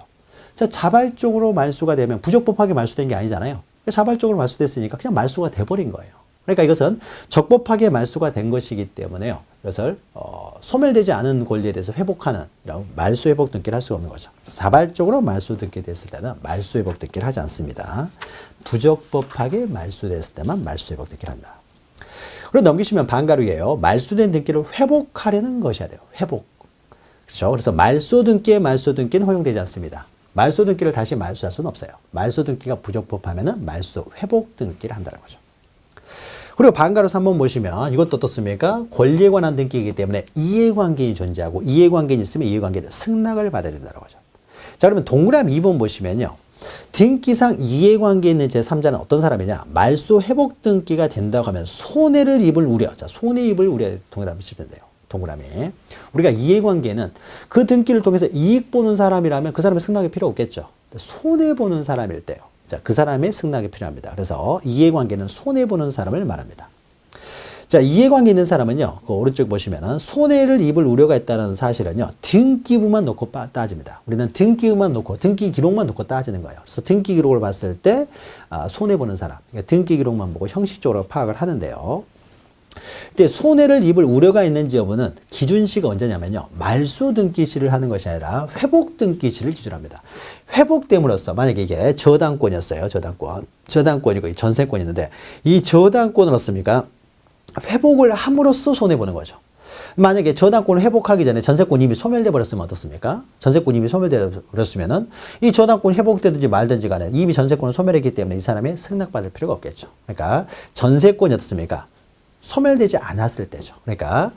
자, 자발적으로 말소가 되면 부적법하게 말소된 게 아니잖아요. 자발적으로 말소됐으니까 그냥 말소가 돼버린 거예요. 그러니까 이것은 적법하게 말소가 된 것이기 때문에요. 이것을 소멸되지 않은 권리에 대해서 회복하는 말소 회복 등기를 할 수가 없는 거죠. 자발적으로 말소 등기됐을 때는 말소 회복 등기를 하지 않습니다. 부적법하게 말소됐을 때만 말소 회복 등기를 한다. 그리고 넘기시면 반가루예요. 말소된 등기를 회복하려는 것이야 돼요. 회복. 그렇죠? 그래서 말소 등기의 말소 등기는 허용되지 않습니다. 말소 등기를 다시 말소할 수는 없어요. 말소 등기가 부적법하면은 말소 회복 등기를 한다는 거죠. 그리고 반가로 3번 보시면 이것도 어떻습니까? 권리에 관한 등기이기 때문에 이해관계인이 존재하고 이해관계인이 있으면 이해관계는 승낙을 받아야 된다는 거죠. 자, 그러면 동그라미 2번 보시면요. 등기상 이해관계 있는 제3자는 어떤 사람이냐? 말소 회복 등기가 된다고 하면 손해를 입을 우려. 자, 손해 입을 우려 동그라미 치면 돼요. 동그라미. 우리가 이해관계는 그 등기를 통해서 이익 보는 사람이라면 그 사람의 승낙이 필요 없겠죠. 손해보는 사람일 때요. 자, 그 사람의 승낙이 필요합니다. 그래서 이해관계는 손해보는 사람을 말합니다. 자, 이해관계 있는 사람은요, 그 오른쪽 보시면은 손해를 입을 우려가 있다는 사실은요, 등기부만 놓고 따집니다. 우리는 등기부만 놓고, 등기 기록만 놓고 따지는 거예요. 그래서 등기 기록을 봤을 때, 손해보는 사람. 그러니까 등기 기록만 보고 형식적으로 파악을 하는데요. 근데 손해를 입을 우려가 있는지 여부는 기준시가 언제냐면요. 말소 등기시를 하는 것이 아니라 회복 등기시를 기준합니다. 회복됨으로써 만약에 이게 저당권이었어요. 저당권이고 전세권이었는데 이 저당권을 어떻습니까? 회복을 함으로써 손해보는 거죠. 만약에 저당권을 회복하기 전에 전세권이 이미 소멸돼 버렸으면 어떻습니까? 전세권이 이미 소멸돼 버렸으면은 이 저당권이 회복되든지 말든지 간에 이미 전세권을 소멸했기 때문에 이 사람이 승낙받을 필요가 없겠죠. 그러니까 전세권이 어떻습니까? 소멸되지 않았을 때죠. 그러니까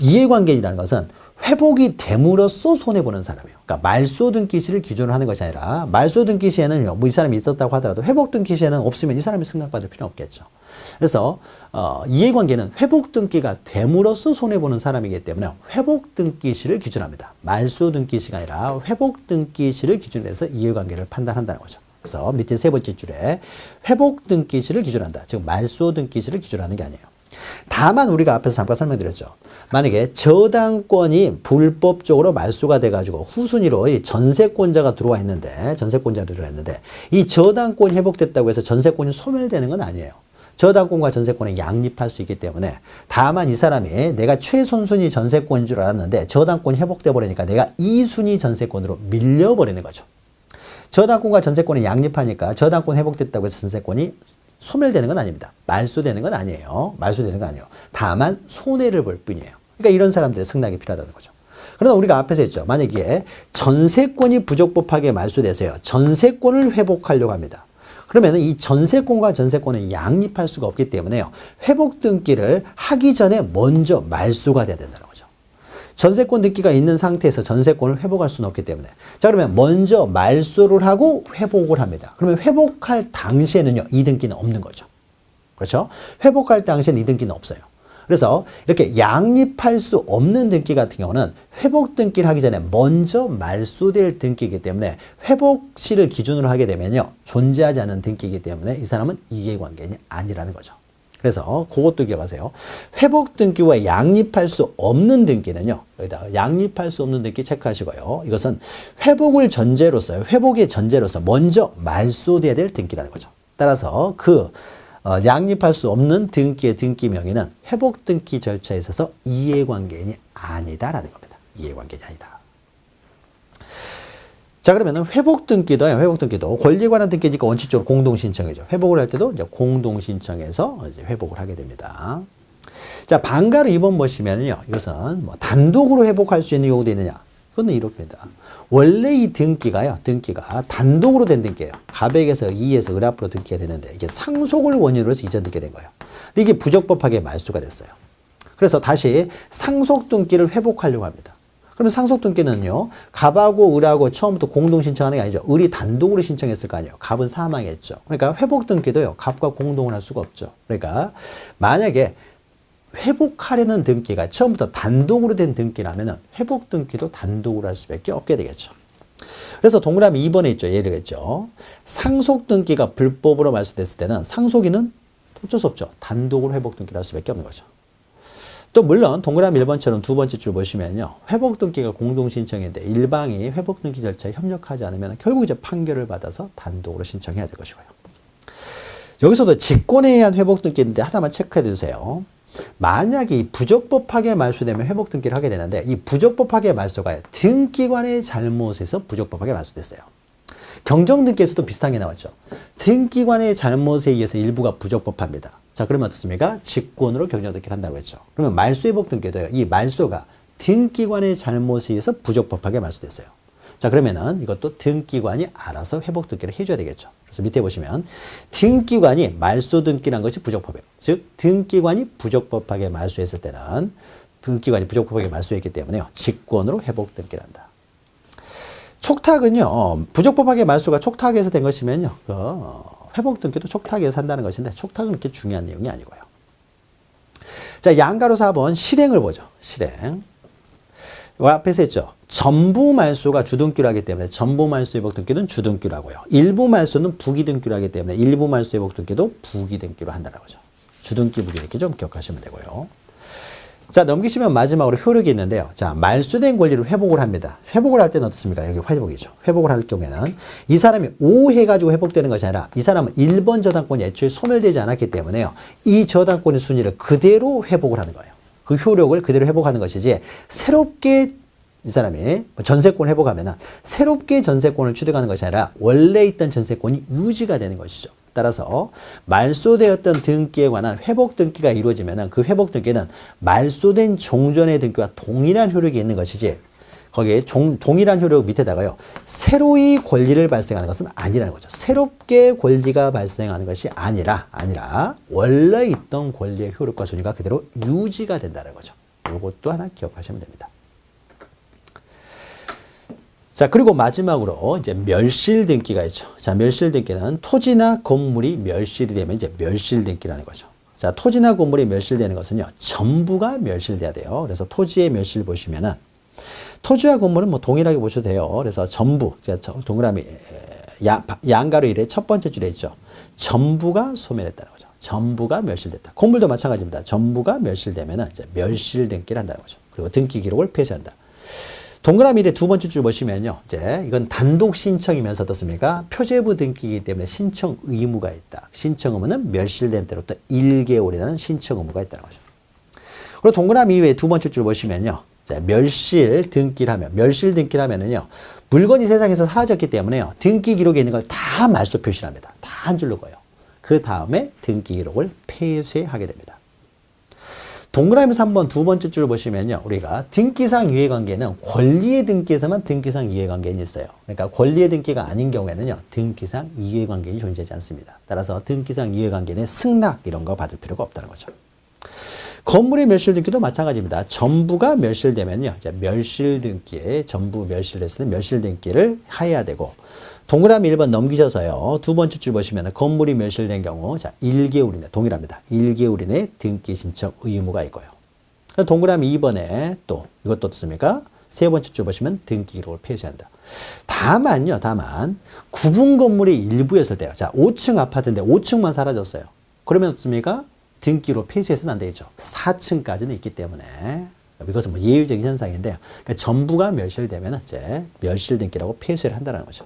이해관계인이라는 것은 회복이 됨으로써 손해보는 사람이에요. 그러니까 말소 등기시를 기준으로 하는 것이 아니라 말소 등기시에는 뭐 이 사람이 있었다고 하더라도 회복 등기시에는 없으면 이 사람이 승낙받을 필요는 없겠죠. 그래서 이해관계는 회복 등기가 됨으로써 손해보는 사람이기 때문에 회복 등기시를 기준합니다. 말소 등기시가 아니라 회복 등기시를 기준으로 해서 이해관계를 판단한다는 거죠. 그래서 밑에 세 번째 줄에 회복 등기시를 기준한다. 즉 말소 등기시를 기준하는 게 아니에요. 다만 우리가 앞에서 잠깐 설명드렸죠. 만약에 저당권이 불법적으로 말소가 돼가지고 후순위로 이 전세권자가 들어와 있는데 이 저당권이 회복됐다고 해서 전세권이 소멸되는 건 아니에요. 저당권과 전세권을 양립할 수 있기 때문에 다만 이 사람이 내가 최선순위 전세권인 줄 알았는데 저당권이 회복돼 버리니까 내가 2순위 전세권으로 밀려버리는 거죠. 저당권과 전세권이 양립하니까 저당권 회복됐다고 해서 전세권이 소멸되는 건 아닙니다. 말소되는 건 아니에요. 다만 손해를 볼 뿐이에요. 그러니까 이런 사람들의 승낙이 필요하다는 거죠. 그러나 우리가 앞에서 했죠. 만약에 전세권이 부적법하게 말소돼서요. 전세권을 회복하려고 합니다. 그러면 이 전세권과 전세권은 양립할 수가 없기 때문에요. 회복 등기를 하기 전에 먼저 말소가 돼야 된다는 거죠. 전세권 등기가 있는 상태에서 전세권을 회복할 수는 없기 때문에. 자, 그러면 먼저 말소를 하고 회복을 합니다. 그러면 회복할 당시에는요. 이 등기는 없는 거죠. 그렇죠? 회복할 당시에는 이 등기는 없어요. 그래서 이렇게 양립할 수 없는 등기 같은 경우는 회복 등기를 하기 전에 먼저 말소될 등기이기 때문에 회복 시를 기준으로 하게 되면요. 존재하지 않는 등기이기 때문에 이 사람은 이해관계인이 아니라는 거죠. 그래서 그것도 기억하세요. 회복 등기와 양립할 수 없는 등기는요. 여기다 양립할 수 없는 등기 체크하시고요. 이것은 회복의 전제로서 먼저 말소돼야 될 등기라는 거죠. 따라서 양립할 수 없는 등기의 등기 명의는 회복 등기 절차에 있어서 이해관계인이 아니다라는 겁니다. 이해관계인이 아니다. 자, 그러면은 회복 등기도 권리에 관한 등기니까 원칙적으로 공동 신청이죠. 회복을 할 때도 이제 공동 신청해서 이제 회복을 하게 됩니다. 자, 방가로 2번 보시면요. 이것은 뭐 단독으로 회복할 수 있는 경우도 있느냐? 그건 이렇습니다. 원래 이 등기가 단독으로 된 등기예요. 가백에서 이에서 을 앞으로 등기가 되는데 이게 상속을 원인으로 해서 이전 등기가 된 거예요. 근데 이게 부적법하게 말소가 됐어요. 그래서 다시 상속 등기를 회복하려고 합니다. 그러면 상속 등기는요. 갑하고 을하고 처음부터 공동 신청하는 게 아니죠. 을이 단독으로 신청했을 거 아니에요. 갑은 사망했죠. 그러니까 회복 등기도요. 갑과 공동을 할 수가 없죠. 그러니까 만약에 회복하려는 등기가 처음부터 단독으로 된 등기라면 회복 등기도 단독으로 할 수밖에 없게 되겠죠. 그래서 동그라미 2번에 있죠. 예를 들겠죠. 상속 등기가 불법으로 말소됐을 때는 상속인은 어쩔 수 없죠. 단독으로 회복 등기를 할 수밖에 없는 거죠. 또 물론 동그라미 1번처럼 두 번째 줄 보시면요. 회복 등기가 공동 신청인데 일방이 회복 등기 절차에 협력하지 않으면 결국 이제 판결을 받아서 단독으로 신청해야 될 것이고요. 여기서도 직권에 의한 회복 등기인데 하나만 체크해 주세요. 만약에 이 부적법하게 말소되면 회복 등기를 하게 되는데 이 부적법하게 말소가 등기관의 잘못에서 부적법하게 말소됐어요. 경정등기에서도 비슷한 게 나왔죠. 등기관의 잘못에 의해서 일부가 부적법합니다. 자, 그러면 어떻습니까? 직권으로 경정등기를 한다고 했죠. 그러면 말소회복 등기도요. 이 말소가 등기관의 잘못에 의해서 부적법하게 말소됐어요. 자, 그러면은 이것도 등기관이 알아서 회복 등기를 해줘야 되겠죠. 그래서 밑에 보시면 등기관이 말소 등기란 것이 부적법이에요. 즉 등기관이 부적법하게 말소했을 때는 등기관이 부적법하게 말소했기 때문에요. 직권으로 회복 등기를 한다. 촉탁은요. 부적법하게 말소가 촉탁에서 된 것이면요. 회복 등기도 촉탁에서 한다는 것인데 촉탁은 그렇게 중요한 내용이 아니고요. 자, 양가로 4번 실행을 보죠. 실행. 앞에서 했죠. 전부 말소가 주등기로 하기 때문에 전부 말소 회복 등기는 주등기로 하고요. 일부 말소는 부기등기로 하기 때문에 일부 말소 회복 등기도 부기등기로 한다는 거죠. 주등기, 부기등기 좀 기억하시면 되고요. 자, 넘기시면 마지막으로 효력이 있는데요. 자, 말소된 권리를 회복을 합니다. 회복을 할 때는 어떻습니까? 여기 회복이죠. 회복을 할 경우에는 이 사람이 오해가지고 회복되는 것이 아니라 이 사람은 1번 저당권이 애초에 소멸되지 않았기 때문에요. 이 저당권의 순위를 그대로 회복을 하는 거예요. 그 효력을 그대로 회복하는 것이지 새롭게 이 사람이 전세권을 회복하면 새롭게 전세권을 취득하는 것이 아니라 원래 있던 전세권이 유지가 되는 것이죠. 따라서 말소되었던 등기에 관한 회복 등기가 이루어지면 그 회복 등기는 말소된 종전의 등기와 동일한 효력이 있는 것이지 거기에 동일한 효력 밑에다가요. 새로이 권리를 발생하는 것은 아니라는 거죠. 새롭게 권리가 발생하는 것이 아니라 원래 있던 권리의 효력과 순위가 그대로 유지가 된다는 거죠. 이것도 하나 기억하시면 됩니다. 자, 그리고 마지막으로 이제 멸실 등기가 있죠. 자, 멸실 등기는 토지나 건물이 멸실이 되면 이제 멸실 등기라는 거죠. 자, 토지나 건물이 멸실되는 것은요, 전부가 멸실돼야 돼요. 그래서 토지의 멸실 보시면은 토지와 건물은 뭐 동일하게 보셔도 돼요. 그래서 전부, 동그라미 양가로 1의 첫 번째 줄에 있죠. 전부가 소멸했다는 거죠. 전부가 멸실됐다. 건물도 마찬가지입니다. 전부가 멸실되면은 이제 멸실 등기를 한다는 거죠. 그리고 등기 기록을 폐쇄한다. 동그라미 1의 두 번째 줄 보시면요. 이제 이건 단독 신청이면서 어떻습니까? 표제부 등기이기 때문에 신청 의무가 있다. 신청 의무는 멸실된 때로부터 1개월이라는 신청 의무가 있다는 거죠. 그리고 동그라미 이외에 두 번째 줄 보시면요. 자, 멸실 등기를 하면은요. 물건이 세상에서 사라졌기 때문에요. 등기 기록에 있는 걸 다 말소 표시를 합니다. 다 한 줄로 거요. 그 다음에 등기 기록을 폐쇄하게 됩니다. 동그라미에서 한번 두 번째 줄 보시면요. 우리가 등기상 이해관계는 권리의 등기에서만 등기상 이해관계는 있어요. 그러니까 권리의 등기가 아닌 경우에는요. 등기상 이해관계는 존재하지 않습니다. 따라서 등기상 이해관계는 승낙 이런 거 받을 필요가 없다는 거죠. 건물의 멸실 등기도 마찬가지입니다. 전부가 멸실되면요. 멸실 등기에 전부 멸실됐으면 멸실 등기를 해야 되고 동그라미 1번 넘기셔서요. 두 번째 줄 보시면 건물이 멸실된 경우 자 1개월 이내 동일합니다. 1개월 이내 등기 신청 의무가 있고요. 동그라미 2번에 또 이것도 어떻습니까? 세 번째 줄 보시면 등기 기록을 폐쇄한다. 다만 구분 건물이 일부였을 때요. 자 5층 아파트인데 5층만 사라졌어요. 그러면 어떻습니까? 등기로 폐쇄해서는 안 되죠. 4층까지는 있기 때문에 이것은 뭐 예외적인 현상인데요. 그러니까 전부가 멸실되면 이제 멸실 등기라고 폐쇄를 한다는 거죠.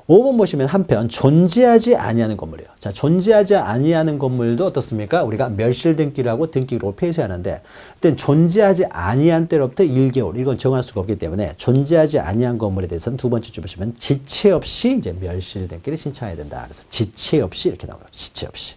5번 보시면 한편 존재하지 아니하는 건물이에요. 자, 존재하지 아니하는 건물도 어떻습니까? 우리가 멸실 등기를 하고 등기로 폐쇄하는데 그때 존재하지 아니한 때로부터 1개월 이건 정할 수가 없기 때문에 존재하지 아니한 건물에 대해서는 두 번째 줄 보시면 지체 없이 이제 멸실 등기를 신청해야 된다. 그래서 지체 없이 이렇게 나와요. 지체 없이.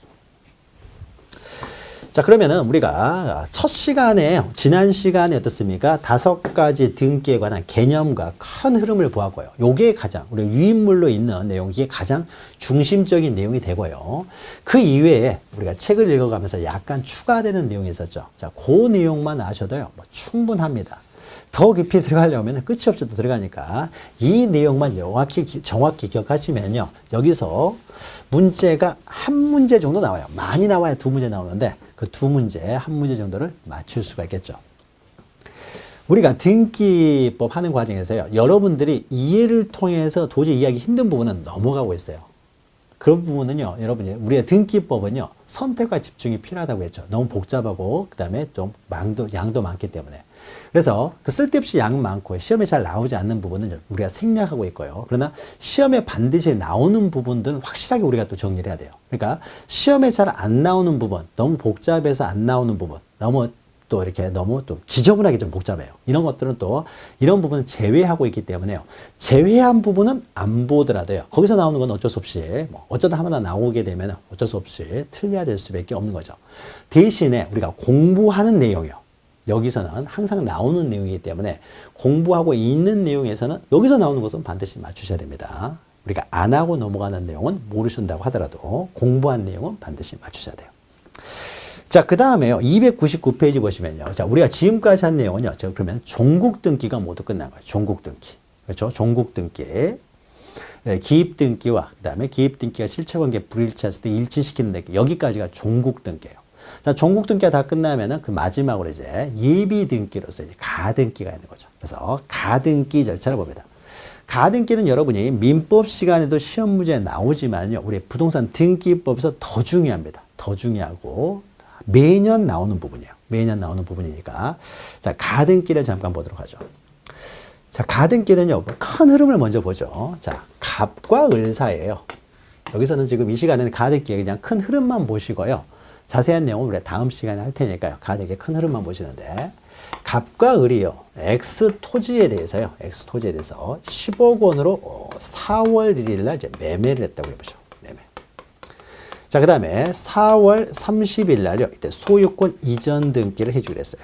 자, 그러면은 우리가 첫 시간에, 지난 시간에 어떻습니까? 5가지 등기에 관한 개념과 큰 흐름을 보았고요. 요게 가장, 우리 유인물로 있는 내용, 이게 가장 중심적인 내용이 되고요. 그 이외에 우리가 책을 읽어가면서 약간 추가되는 내용이 있었죠. 자, 그 내용만 아셔도요, 뭐 충분합니다. 더 깊이 들어가려면 끝이 없이 또 들어가니까 이 내용만 정확히 기억하시면요. 여기서 문제가 한 문제 정도 나와요. 많이 나와야 두 문제 나오는데 그 두 문제, 한 문제 정도를 맞출 수가 있겠죠. 우리가 등기법 하는 과정에서요. 여러분들이 이해를 통해서 도저히 이해하기 힘든 부분은 넘어가고 있어요. 그런 부분은요. 여러분이 우리의 등기법은요. 선택과 집중이 필요하다고 했죠. 너무 복잡하고 그다음에 좀 양도 많기 때문에. 그래서 그 쓸데없이 양 많고 시험에 잘 나오지 않는 부분은 우리가 생략하고 있고요. 그러나 시험에 반드시 나오는 부분들은 확실하게 우리가 또 정리를 해야 돼요. 그러니까 시험에 잘 안 나오는 부분, 너무 복잡해서 안 나오는 부분, 너무 또 이렇게 너무 좀 지저분하게 좀 복잡해요. 이런 것들은 또 이런 부분은 제외하고 있기 때문에요. 제외한 부분은 안 보더라도요. 거기서 나오는 건 어쩔 수 없이 뭐 어쩌다 하나 나오게 되면 어쩔 수 없이 틀려야 될 수밖에 없는 거죠. 대신에 우리가 공부하는 내용이요. 여기서는 항상 나오는 내용이기 때문에 공부하고 있는 내용에서는 여기서 나오는 것은 반드시 맞추셔야 됩니다. 우리가 안 하고 넘어가는 내용은 모르신다고 하더라도 공부한 내용은 반드시 맞추셔야 돼요. 자, 그 다음에요. 299페이지 보시면요. 자, 우리가 지금까지 한 내용은요. 그러면 종국 등기가 모두 끝난 거예요. 종국 등기. 그렇죠? 종국 등기. 네, 기입 등기와 그 다음에 기입 등기가 실체관계 불일치했을 때 일치시키는 등기. 여기까지가 종국 등기예요. 자, 종국 등기가 다 끝나면은 그 마지막으로 이제 예비 등기로서 이제 가등기가 있는 거죠. 그래서 가등기 절차를 봅니다. 가등기는 여러분이 민법 시간에도 시험 문제에 나오지만요. 우리 부동산 등기법에서 더 중요합니다. 더 중요하고 매년 나오는 부분이에요. 매년 나오는 부분이니까. 자, 가등기를 잠깐 보도록 하죠. 자, 가등기는요. 큰 흐름을 먼저 보죠. 자, 갑과 을 사이에요. 여기서는 지금 이 시간에는 가등기의 그냥 큰 흐름만 보시고요. 자세한 내용은 우리 다음 시간에 할 테니까요. 가등기의 큰 흐름만 보시는데 갑과 을이요. X 토지에 대해서요. X 토지에 대해서 10억 원으로 4월 1일 날 이제 매매를 했다고 해보죠. 매매. 자, 그 다음에 4월 30일 날요. 이때 소유권 이전 등기를 해주기로 했어요.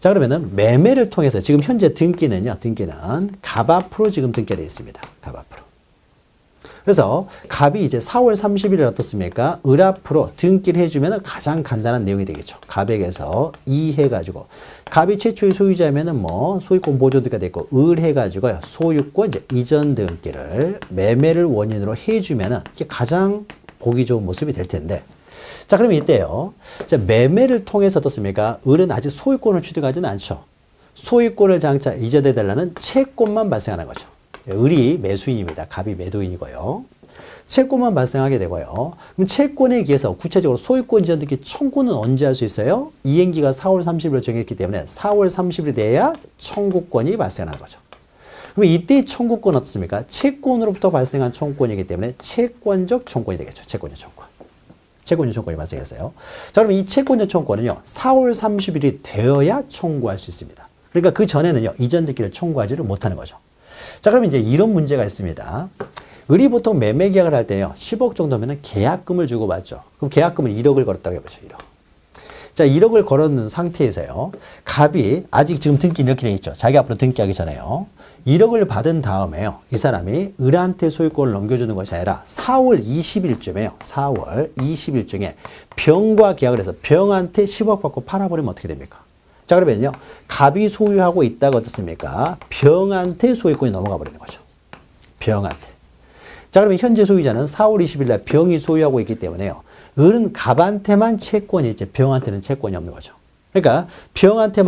자, 그러면은 매매를 통해서 지금 현재 등기는 갑 앞으로 지금 등기되어 있습니다. 갑 앞으로. 그래서 갑이 이제 4월 30일에 어떻습니까? 을 앞으로 등기를 해주면 가장 간단한 내용이 되겠죠. 갑에게서 이 해가지고 갑이 최초의 소유자면은 뭐 소유권 보존등기가 됐고 을 해가지고요. 소유권 이제 이전 등기를 매매를 원인으로 해주면은 이게 가장 보기 좋은 모습이 될 텐데. 자, 그러면 이때요. 자, 매매를 통해서 어떻습니까? 을은 아직 소유권을 취득하지는 않죠. 소유권을 장차 이전해달라는 채권만 발생하는 거죠. 을이 매수인입니다. 갑이 매도인이고요. 채권만 발생하게 되고요. 그럼 채권에 의해서 구체적으로 소유권 이전 등기 청구는 언제 할 수 있어요? 이행기가 4월 30일로 정했기 때문에 4월 30일이 돼야 청구권이 발생하는 거죠. 그럼 이때 청구권 어떻습니까? 채권으로부터 발생한 청구권이기 때문에 채권적 청구권이 되겠죠. 채권적 청구권. 채권적 청구권이 발생했어요. 자, 그럼 이 채권적 청구권은요. 4월 30일이 되어야 청구할 수 있습니다. 그러니까 그 전에는요. 이전 등기를 청구하지를 못하는 거죠. 자, 그럼 이제 이런 문제가 있습니다. 을이 보통 매매 계약을 할 때요. 10억 정도면 계약금을 주고 받죠. 그럼 계약금을 1억을 걸었다고 해보죠. 1억. 자, 1억을 걸었는 상태에서요. 갑이 아직 지금 등기 이렇게 돼 있죠. 자기 앞으로 등기하기 전에요. 1억을 받은 다음에요. 이 사람이 을한테 소유권을 넘겨주는 것이 아니라 4월 20일쯤에요. 4월 20일쯤에 병과 계약을 해서 병한테 10억 받고 팔아버리면 어떻게 됩니까? 자, 그러면요. 갑이 소유하고 있다가 어떻습니까? 병한테 소유권이 넘어가 버리는 거죠. 병한테. 자, 그러면 현재 소유자는 4월 20일 날 병이 소유하고 있기 때문에요. 을은 갑한테만 채권이 있지 병한테는 채권이 없는 거죠. 그러니까 병한테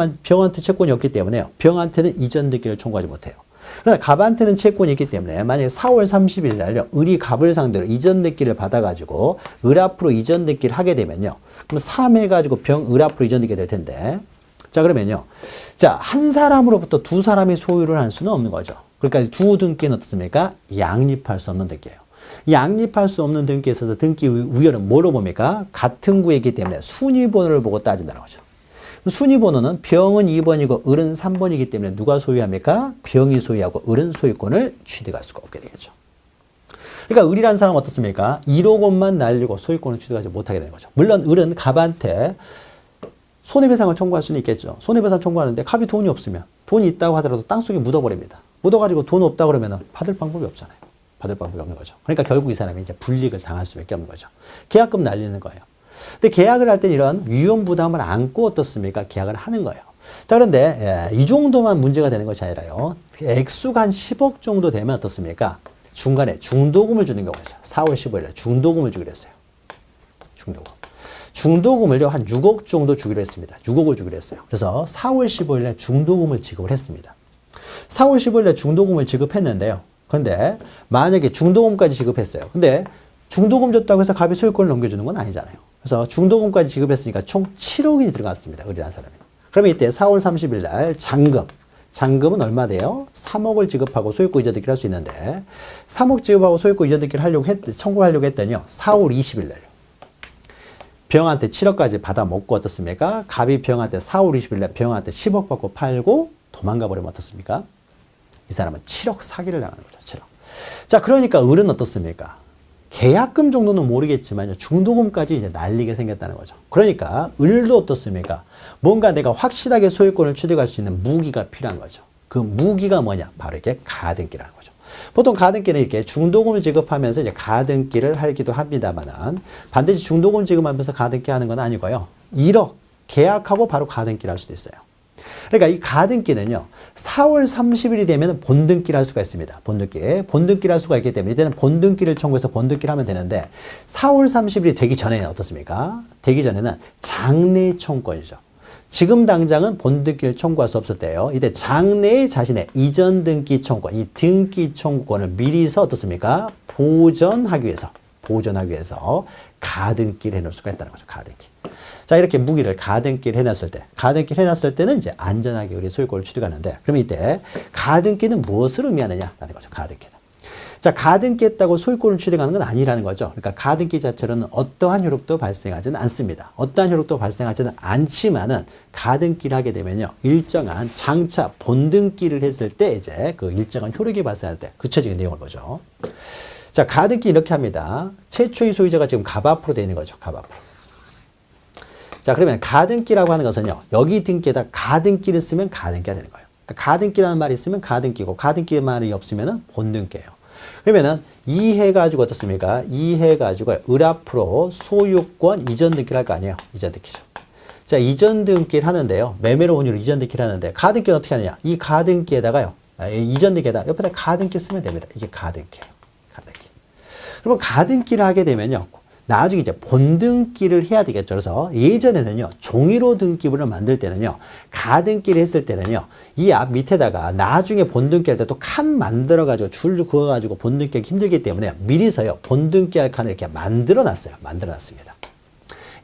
채권이 없기 때문에요. 병한테는 이전 등기를 청구하지 못해요. 그러나 갑한테는 채권이 있기 때문에 만약에 4월 30일 날요. 을이 갑을 상대로 이전 등기를 받아가지고 을 앞으로 이전 등기를 하게 되면요. 그럼 3해가지고 을 앞으로 이전 등기가 될 텐데 자, 그러면요. 자, 한 사람으로부터 두 사람이 소유를 할 수는 없는 거죠. 그러니까 두 등기는 어떻습니까? 양립할 수 없는 등기예요. 양립할 수 없는 등기에 있어서 등기 우열은 뭐로 봅니까? 같은 구이기 때문에 순위번호를 보고 따진다는 거죠. 순위번호는 병은 2번이고 을은 3번이기 때문에 누가 소유합니까? 병이 소유하고 을은 소유권을 취득할 수가 없게 되겠죠. 그러니까 을이라는 사람은 어떻습니까? 1억 원만 날리고 소유권을 취득하지 못하게 되는 거죠. 물론 을은 갑한테 손해배상을 청구할 수는 있겠죠. 손해배상 청구하는데 갑이 돈이 없으면 돈이 있다고 하더라도 땅속에 묻어버립니다. 묻어가지고 돈 없다 그러면 받을 방법이 없잖아요. 받을 방법이 없는 거죠. 그러니까 결국 이 사람이 이제 불이익을 당할 수밖에 없는 거죠. 계약금 날리는 거예요. 근데 계약을 할 때는 이런 위험 부담을 안고 어떻습니까? 계약을 하는 거예요. 자, 그런데 이 정도만 문제가 되는 것이 아니라요. 액수가 한 10억 정도 되면 어떻습니까? 중간에 중도금을 주는 경우가 있어요. 4월 15일에 중도금을 주기로 했어요. 중도금. 중도금을요, 한 6억 정도 주기로 했습니다. 6억을 주기로 했어요. 그래서 4월 15일에 중도금을 지급을 했습니다. 4월 15일에 중도금을 지급했는데요. 그런데 만약에 중도금까지 지급했어요. 근데 중도금 줬다고 해서 갑이 소유권을 넘겨주는 건 아니잖아요. 그래서 중도금까지 지급했으니까 총 7억이 들어갔습니다. 을이라는 사람이. 그러면 이때 4월 30일 날 잔금은 얼마 돼요? 3억을 지급하고 소유권 이전 등기를 할 수 있는데 3억 지급하고 소유권 이전 등기를 청구하려고 했더니요. 4월 20일 날요. 병한테 7억까지 받아 먹고 어떻습니까? 갑이 병한테 4월 20일 날 병한테 10억 받고 팔고 도망가 버리면 어떻습니까? 이 사람은 7억 사기를 당하는 거죠. 7억. 자, 그러니까 을은 어떻습니까? 계약금 정도는 모르겠지만 중도금까지 이제 날리게 생겼다는 거죠. 그러니까 을도 어떻습니까? 뭔가 내가 확실하게 소유권을 취득할 수 있는 무기가 필요한 거죠. 그 무기가 뭐냐? 바로 이게 가등기라는 거죠. 보통 가등기는 이렇게 중도금을 지급하면서 이제 가등기를 하기도 합니다만은 반드시 중도금 지급하면서 가등기 하는 건 아니고요. 1억 계약하고 바로 가등기를 할 수도 있어요. 그러니까 이 가등기는요. 4월 30일이 되면 본등기를 할 수가 있습니다. 본등기를 할 수가 있기 때문에 이때는 본등기를 청구해서 본등기를 하면 되는데 4월 30일이 되기 전에는 어떻습니까? 되기 전에는 장래 청구권이죠. 지금 당장은 본등기를 청구할 수 없을 때요. 이때 장래에 자신의 이전 등기 청구권, 이 등기 청구권을 미리서 어떻습니까? 보전하기 위해서 가등기를 해놓을 수가 있다는 거죠. 가등기. 자, 이렇게 무기를 가등기를 해놨을 때는 이제 안전하게 우리 소유권을 취득하는데, 그러면 이때 가등기는 무엇을 의미하느냐? 라는 거죠. 가등기는. 자, 가등기 했다고 소유권을 취득하는 건 아니라는 거죠. 그러니까 가등기 자체로는 어떠한 효력도 발생하지는 않습니다. 어떠한 효력도 발생하지는 않지만은 가등기를 하게 되면요. 일정한 장차 본등기를 했을 때 이제 그 일정한 효력이 발생할 때 구체적인 내용을 보죠. 자, 가등기 이렇게 합니다. 최초의 소유자가 지금 갑 앞으로 되어 있는 거죠. 갑 앞으로. 자, 그러면 가등기라고 하는 것은요. 여기 등기에다 가등기를 쓰면 가등기가 되는 거예요. 그러니까 가등기라는 말이 있으면 가등기고 가등기 말이 없으면 본등기예요. 그러면은 이해가지고 어떻습니까? 이해가지고 을 앞으로 소유권 이전 등기를 할 거 아니에요. 이전 등기죠. 자, 이전 등기를 하는데요. 매매로 혼유로 이전 등기를 하는데 가등기는 어떻게 하느냐? 이 가등기에다가요. 이전 등기에다 옆에다 가등기 쓰면 됩니다. 이게 가등기예요. 가등기. 그러면 가등기를 하게 되면요. 나중에 이제 본등기를 해야 되겠죠. 그래서 예전에는요, 종이로 등기부를 만들 때는요, 가등기를 했을 때는요, 이 앞 밑에다가 나중에 본등기 할 때 또 칸 만들어가지고 줄 그어가지고 본등기 하기 힘들기 때문에 미리서요, 본등기 할 칸을 이렇게 만들어 놨어요. 만들어 놨습니다.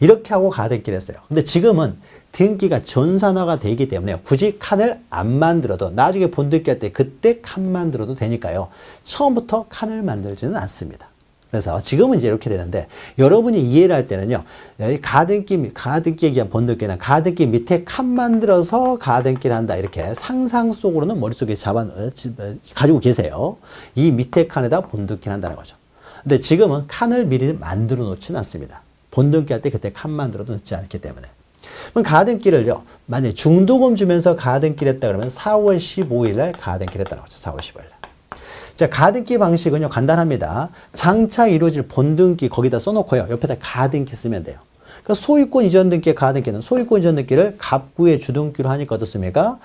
이렇게 하고 가등기를 했어요. 근데 지금은 등기가 전산화가 되기 때문에 굳이 칸을 안 만들어도 나중에 본등기 할 때 그때 칸 만들어도 되니까요. 처음부터 칸을 만들지는 않습니다. 그래서 지금은 이제 이렇게 되는데 여러분이 이해를 할 때는요. 가등기에 기한 본등기는 가등기 밑에 칸 만들어서 가등기를 한다. 이렇게 상상 속으로는 머릿속에 가지고 계세요. 이 밑에 칸에다 본등기를 한다는 거죠. 근데 지금은 칸을 미리 만들어 놓지는 않습니다. 본등기 할 때 그때 칸 만들어 놓지 않기 때문에. 그럼 가등기를요. 만약에 중도금 주면서 가등기를 했다 그러면 4월 15일 날 가등기를 했다는 거죠. 4월 15일 날. 자, 가등기 방식은요, 간단합니다. 장차 이루어질 본등기 거기다 써놓고요. 옆에다 가등기 쓰면 돼요. 그러니까 소유권 이전 등기의 가등기는 소유권 이전 등기를 갑구의 주등기로 하니까 어떻습니까?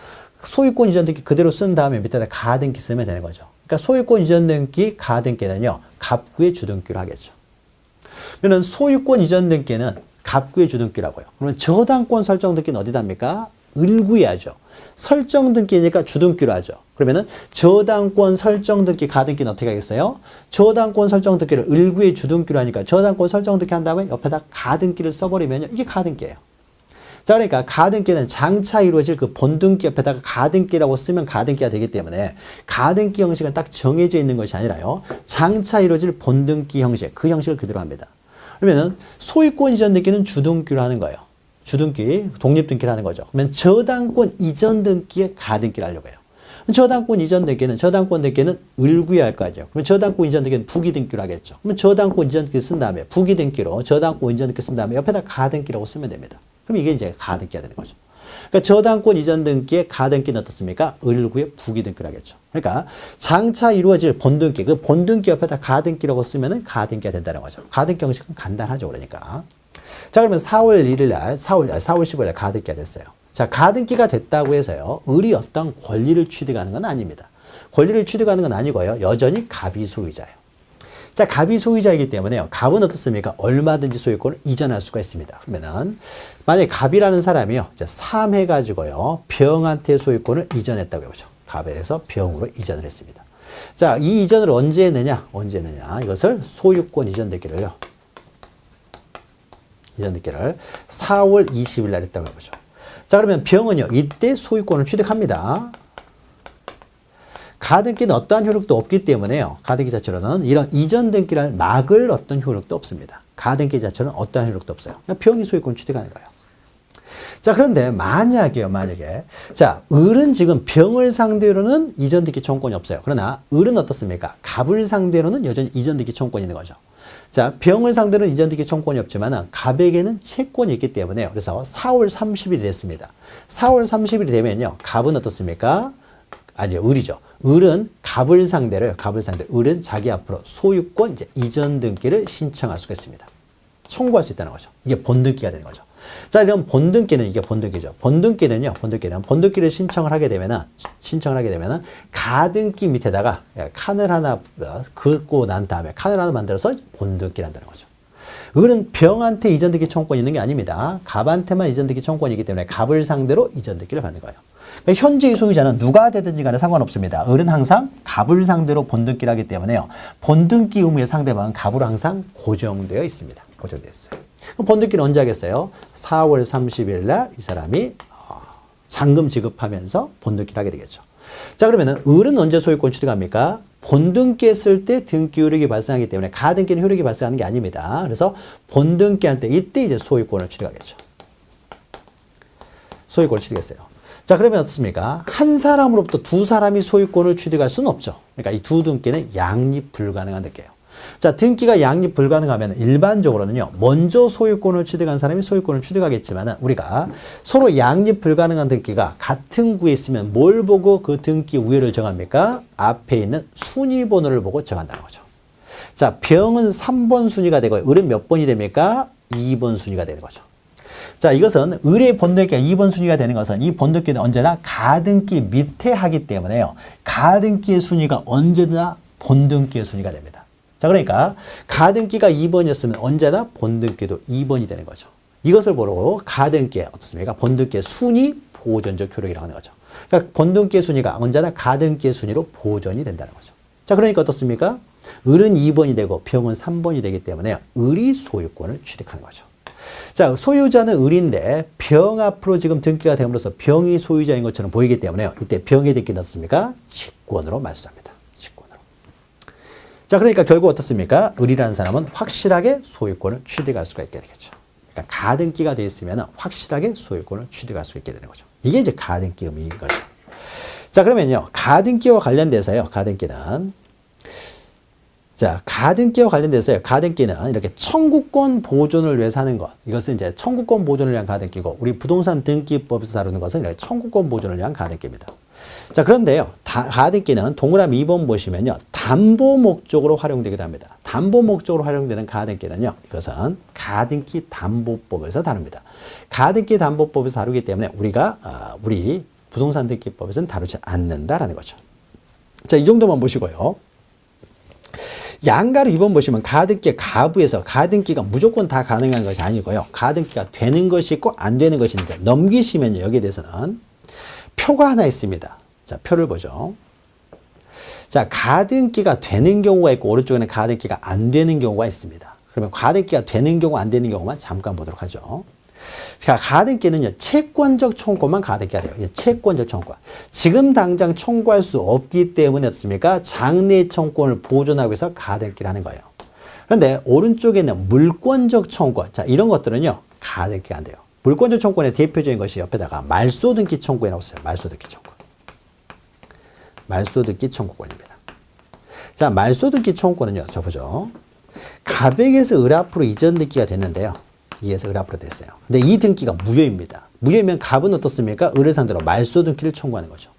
소유권 이전 등기 그대로 쓴 다음에 밑에다 가등기 쓰면 되는 거죠. 그러니까 소유권 이전 등기 가등기는요, 갑구의 주등기로 하겠죠. 그러면 소유권 이전 등기는 갑구의 주등기라고요. 그러면 저당권 설정 등기는 어디다 합니까? 을구에 하죠. 설정 등기니까 주등기로 하죠. 그러면은 저당권 설정 등기 가등기는 어떻게 하겠어요? 저당권 설정 등기를 을구의 주등기로 하니까 저당권 설정 등기 한 다음에 옆에다 가등기를 써버리면 이게 가등기예요. 자, 그러니까 가등기는 장차 이루어질 그 본등기 옆에다가 가등기라고 쓰면 가등기가 되기 때문에 가등기 형식은 딱 정해져 있는 것이 아니라요. 장차 이루어질 본등기 형식, 그 형식을 그대로 합니다. 그러면은 소유권 이전 등기는 주등기로 하는 거예요. 주등기, 독립등기를 하는 거죠. 그러면 저당권 이전 등기에 가등기를 하려고 해요. 저당권 이전 등기는 을구에 할 거죠. 그러면 저당권 이전 등기는 부기등기로 하겠죠. 그러면 저당권 이전 등기 쓴 다음에 부기등기로 저당권 이전 등기 쓴 다음에 옆에다 가등기라고 쓰면 됩니다. 그럼 이게 이제 가등기가 되는 거죠. 그러니까 저당권 이전 등기의 가등기는 어떻습니까? 을구의 부기등기를 하겠죠. 그러니까 장차 이루어질 본등기, 그 본등기 옆에다 가등기라고 쓰면은 가등기가 된다는 거죠. 가등기 형식은 간단하죠. 그러니까. 자, 그러면 4월 1일 날, 4월 15일 날 가등기가 됐어요. 자, 가등기가 됐다고 해서요. 을이 어떤 권리를 취득하는 건 아닙니다. 권리를 취득하는 건 아니고요. 여전히 갑이 소유자예요. 자, 갑이 소유자이기 때문에요. 갑은 어떻습니까? 얼마든지 소유권을 이전할 수가 있습니다. 그러면은 만약에 갑이라는 사람이요. 3 해가지고요. 병한테 소유권을 이전했다고 해보죠. 갑에서 병으로 이전을 했습니다. 자, 이 이전을 언제 했느냐? 이것을 소유권 이전 등기를요. 이전 등기를 4월 20일 날 했다고 해보죠. 자, 그러면 병은요. 이때 소유권을 취득합니다. 가등기는 어떠한 효력도 없기 때문에요. 가등기 자체로는 이런 이전 등기를 막을 어떤 효력도 없습니다. 가등기 자체로는 어떠한 효력도 없어요. 그냥 병이 소유권 취득하는 거예요. 자, 그런데 만약에 자, 을은 지금 병을 상대로는 이전 등기 청구권이 없어요. 그러나 을은 어떻습니까? 갑을 상대로는 여전히 이전 등기 청구권이 있는 거죠. 자, 병을 상대로는 이전 등기 청구권이 없지만 갑에게는 채권이 있기 때문에요. 그래서 4월 30일이 됐습니다. 4월 30일이 되면요. 갑은 어떻습니까? 아니요, 을이죠. 을은 갑을 상대로요. 을은 자기 앞으로 소유권 이전 등기를 신청할 수가 있습니다. 청구할 수 있다는 거죠. 이게 본등기가 되는 거죠. 자, 이런 본등기는 이게 본등기죠. 본등기는 본등기를 신청을 하게 되면은 가등기 밑에다가 칸을 하나 긋고 난 다음에 칸을 하나 만들어서 본등기를 한다는 거죠. 을은 병한테 이전 등기 청구권이 있는 게 아닙니다. 갑한테만 이전 등기 청구권이 있기 때문에 갑을 상대로 이전 등기를 받는 거예요. 그러니까 현재의 소유자는 누가 되든지 간에 상관없습니다. 을은 항상 갑을 상대로 본등기를 하기 때문에요. 본등기 의무의 상대방은 갑으로 항상 고정되어 있습니다. 고정되어 있어요. 그럼 본등기는 언제 하겠어요? 4월 30일 날 이 사람이 잔금 지급하면서 본등기를 하게 되겠죠. 자, 그러면은 을은 언제 소유권 취득합니까? 본등기 했을 때 등기 효력이 발생하기 때문에 가등기는 효력이 발생하는 게 아닙니다. 그래서 본등기 할 때 이때 이제 소유권을 취득하겠죠. 소유권을 취득했어요. 자, 그러면 어떻습니까? 한 사람으로부터 두 사람이 소유권을 취득할 수는 없죠. 그러니까 이 두 등기는 양립 불가능한 등기예요. 자, 등기가 양립 불가능하면 일반적으로는요, 먼저 소유권을 취득한 사람이 소유권을 취득하겠지만 우리가 서로 양립 불가능한 등기가 같은 구에 있으면 뭘 보고 그 등기 우위를 정합니까? 앞에 있는 순위번호를 보고 정한다는 거죠. 자, 병은 3번 순위가 되고요. 을은 몇 번이 됩니까? 2번 순위가 되는 거죠. 자, 이것은 을의 본등기가 2번 순위가 되는 것은 이 본등기는 언제나 가등기 밑에 하기 때문에요. 가등기의 순위가 언제나 본등기의 순위가 됩니다. 자, 그러니까 가등기가 2번이었으면 언제나 본등기도 2번이 되는 거죠. 이것을 보고 가등기의 어떻습니까? 본등기의 순위 보존적 효력이라고 하는 거죠. 그러니까 본등기의 순위가 언제나 가등기의 순위로 보존이 된다는 거죠. 자, 그러니까 어떻습니까? 을은 2번이 되고 병은 3번이 되기 때문에 을이 소유권을 취득하는 거죠. 자, 소유자는 을인데 병 앞으로 지금 등기가 됨으로써 병이 소유자인 것처럼 보이기 때문에 이때 병의 등기는 어떻습니까? 직권으로 말소합니다. 직권으로. 자, 그러니까 결국 어떻습니까? 을이라는 사람은 확실하게 소유권을 취득할 수가 있게 되겠죠. 그러니까 가등기가 되어 있으면 확실하게 소유권을 취득할 수 있게 되는 거죠. 이게 이제 가등기 의미인 거죠. 자, 그러면요. 가등기와 관련돼서요. 가등기는 가등기는 이렇게 청구권 보존을 위해서 하는 것. 이것은 이제 청구권 보존을 위한 가등기고, 우리 부동산 등기법에서 다루는 것은 이렇게 청구권 보존을 위한 가등기입니다. 자, 그런데요. 가등기는 동그라미 2번 보시면요. 담보 목적으로 활용되기도 합니다. 담보 목적으로 활용되는 가등기는요. 이것은 가등기 담보법에서 다룹니다. 가등기 담보법에서 다루기 때문에 우리 부동산 등기법에서는 다루지 않는다라는 거죠. 자, 이 정도만 보시고요. 양가로 2번 보시면 가등기 가부에서 가등기가 무조건 다 가능한 것이 아니고요. 가등기가 되는 것이 있고 안 되는 것이 있는데, 넘기시면 여기에 대해서는 표가 하나 있습니다. 자, 표를 보죠. 자, 가등기가 되는 경우가 있고 오른쪽에는 가등기가 안 되는 경우가 있습니다. 그러면 가등기가 되는 경우 안 되는 경우만 잠깐 보도록 하죠. 자, 가등기는요, 채권적 청구권만 가등기가 돼요. 채권적 청구권. 지금 당장 청구할 수 없기 때문에 어떻습니까? 장래 청구권을 보존하기 위해서 가등기를 하는 거예요. 그런데 오른쪽에는 물권적 청구권. 자, 이런 것들은요, 가등기가 안 돼요. 물권적 청구권의 대표적인 것이 옆에다가 말소등기 청구권이라고 써요. 말소등기 청구권. 말소등기 청구권입니다. 자, 말소등기 청구권은요, 저 보죠. 갑에게서 을 앞으로 이전 등기가 됐는데요. 이에서 을 앞으로 됐어요. 근데 이 등기가 무효입니다. 무효면 갑은 어떻습니까? 을을 상대로 말소 등기를 청구하는 거죠.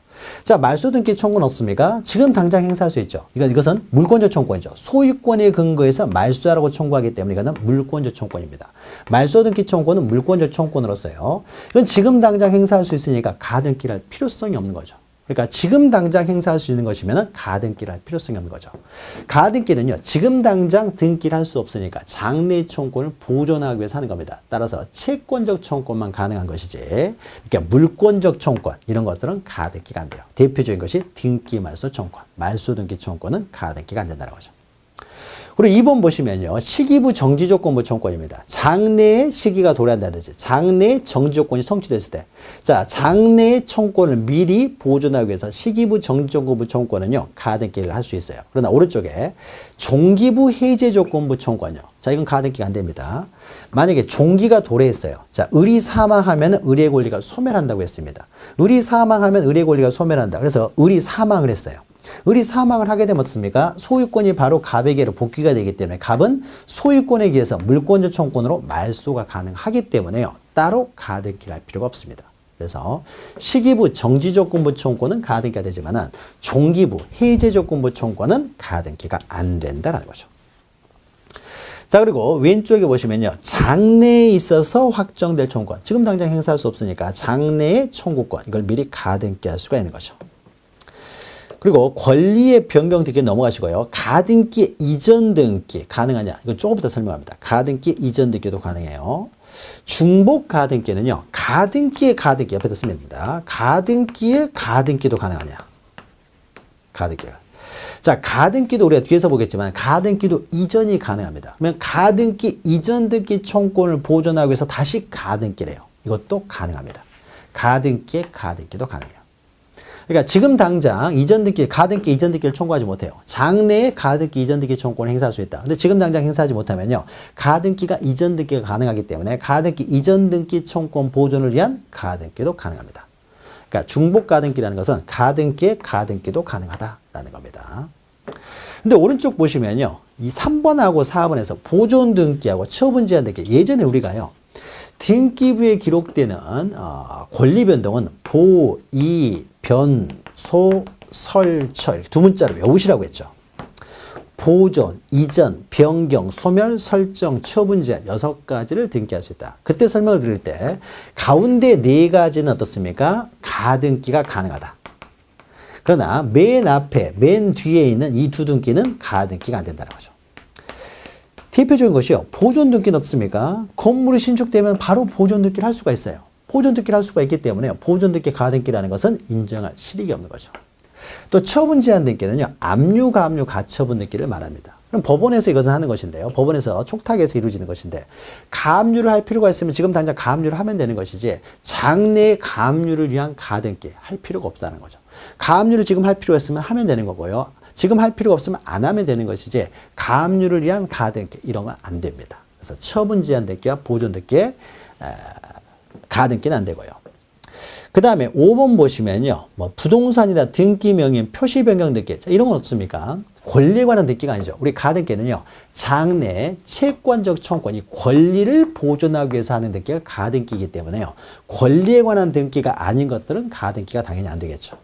자, 말소 등기 청구는 없습니까? 지금 당장 행사할 수 있죠. 이것은 물권적 청구권이죠. 소유권에 근거해서 말소하라고 청구하기 때문에 이거는 물권적 청구권입니다. 말소 등기 청구는 물권적 청구권으로서요. 이건 지금 당장 행사할 수 있으니까 가등기를 할 필요성이 없는 거죠. 그러니까 지금 당장 행사할 수 있는 것이면 가등기를 할 필요성이 없는 거죠. 가등기는요, 지금 당장 등기를 할 수 없으니까 장래 청구권을 보존하기 위해서 하는 겁니다. 따라서 채권적 청구권만 가능한 것이지, 이렇게 물권적 청구권, 이런 것들은 가등기가 안 돼요. 대표적인 것이 등기 말소 청구권, 말소 등기 청구권은 가등기가 안 된다는 거죠. 그리고 2번 보시면요. 시기부 정지조건부 청구권입니다. 장래에 시기가 도래한다든지 장래에 정지조건이 성취됐을 때, 자, 장래의 청구권을 미리 보존하기 위해서 시기부 정지조건부 청구권은요, 가등기를 할 수 있어요. 그러나 오른쪽에 종기부 해제조건부 청구권요. 자, 이건 가등기가 안 됩니다. 만약에 종기가 도래했어요. 자, 을이 사망하면 을의 권리가 소멸한다고 했습니다. 을이 사망하면 을의 권리가 소멸한다. 그래서 을이 사망을 했어요. 을이 사망을 하게 되면 어떻습니까? 소유권이 바로 갑에게로 복귀가 되기 때문에 갑은 소유권에 기해서 물권적 청구권으로 말소가 가능하기 때문에요. 따로 가등기를 할 필요가 없습니다. 그래서 시기부 정지조건부 청구권은 가등기가 되지만은 종기부 해제조건부 청구권은 가등기가 안 된다라는 거죠. 자, 그리고 왼쪽에 보시면요. 장래에 있어서 확정될 청구권. 지금 당장 행사할 수 없으니까 장래의 청구권. 이걸 미리 가등기할 수가 있는 거죠. 그리고 권리의 변경 등기 넘어가시고요. 가등기 이전 등기 가능하냐? 이건 조금 이따 설명합니다. 가등기 이전 등기도 가능해요. 중복 가등기는요. 가등기의 가등기 옆에다 쓰면 됩니다. 가등기의 가등기도 가능하냐? 가등기가. 자, 가등기도 우리가 뒤에서 보겠지만 가등기도 이전이 가능합니다. 그러면 가등기 이전 등기 청구권을 보존하기 위해서 다시 가등기를 해요. 이것도 가능합니다. 가등기의 가등기도 가능해요. 그러니까 지금 당장 이전 등기, 가등기 이전 등기를 청구하지 못해요. 장래에 가등기 이전 등기 청구권을 행사할 수 있다. 근데 지금 당장 행사하지 못하면요. 가등기가 이전 등기가 가능하기 때문에 가등기 이전 등기 청구권 보존을 위한 가등기도 가능합니다. 그러니까 중복 가등기라는 것은 가등기의 가등기도 가능하다라는 겁니다. 근데 오른쪽 보시면요. 이 3번하고 4번에서 보존 등기하고 처분 제한 등기. 예전에 우리가요. 등기부에 기록되는 권리 변동은 보, 이, 변, 소, 설, 철 두 문자로 외우시라고 했죠. 보존, 이전, 변경, 소멸, 설정, 처분 제한 6가지를 등기할 수 있다. 그때 설명을 드릴 때 가운데 4가지는 어떻습니까? 가등기가 가능하다. 그러나 맨 앞에, 맨 뒤에 있는 이 두 등기는 가등기가 안 된다는 거죠. 대표적인 것이요. 보존 등기는 어떻습니까? 건물이 신축되면 바로 보존 등기를 할 수가 있어요. 보존 등기를 할 수가 있기 때문에 보존 등기 가등기라는 것은 인정할 실익이 없는 거죠. 또 처분 제한 등기는요. 압류, 가압류, 가처분 등기를 말합니다. 그럼 법원에서 이것은 하는 것인데요. 법원에서 촉탁에서 이루어지는 것인데 가압류를 할 필요가 있으면 지금 당장 가압류를 하면 되는 것이지 장래의 가압류를 위한 가등기 할 필요가 없다는 거죠. 가압류를 지금 할 필요가 있으면 하면 되는 거고요. 지금 할 필요가 없으면 안 하면 되는 것이지 가압류를 위한 가등기 이런 건 안 됩니다. 그래서 처분 제한 등기와 보존 등기에 가등기는 안 되고요. 그 다음에 5번 보시면요. 뭐 부동산이나 등기 명인 표시 변경 등기 이런 건 없습니까? 권리에 관한 등기가 아니죠. 우리 가등기는요. 장래 채권적 청구권, 이 권리를 보존하기 위해서 하는 등기가 가등기이기 때문에요. 권리에 관한 등기가 아닌 것들은 가등기가 당연히 안 되겠죠.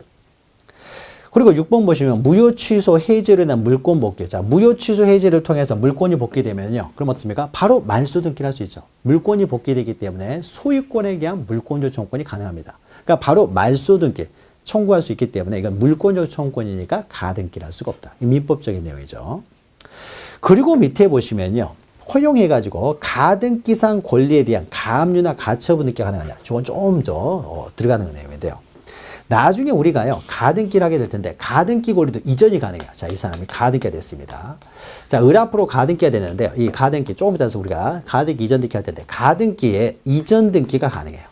그리고 6번 보시면 무효 취소 해제로 인한 물권 복귀. 자, 무효 취소 해제를 통해서 물권이 복귀되면요. 그럼 어떻습니까? 바로 말소 등기를 할 수 있죠. 물권이 복귀되기 때문에 소유권에 대한 물권적 청구권이 가능합니다. 그러니까 바로 말소 등기 청구할 수 있기 때문에 이건 물권적 청구권이니까 가등기를 할 수가 없다. 이 민법적인 내용이죠. 그리고 밑에 보시면요. 허용해가지고 가등기상 권리에 대한 가압류나 가처분 등기가 가능하냐. 저건 좀 더 들어가는 내용인데요. 나중에 우리가요, 가등기를 하게 될 텐데, 가등기 권리도 이전이 가능해요. 자, 이 사람이 가등기가 됐습니다. 자, 을 앞으로 가등기가 되는데요. 이 가등기, 조금 이따서 우리가 가등기 이전 등기 할 텐데, 가등기에 이전 등기가 가능해요.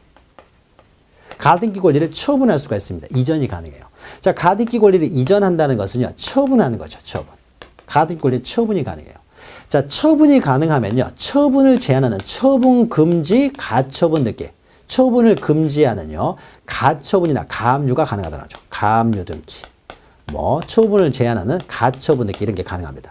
가등기 권리를 처분할 수가 있습니다. 이전이 가능해요. 자, 가등기 권리를 이전한다는 것은요, 처분하는 거죠, 처분. 가등기 권리 처분이 가능해요. 자, 처분이 가능하면요, 처분을 제한하는 처분 금지 가처분 등기. 처분을 금지하는요, 가처분이나 가압류가 가능하다는 거죠. 가압류 등기. 뭐, 처분을 제한하는 가처분 등기 이런 게 가능합니다.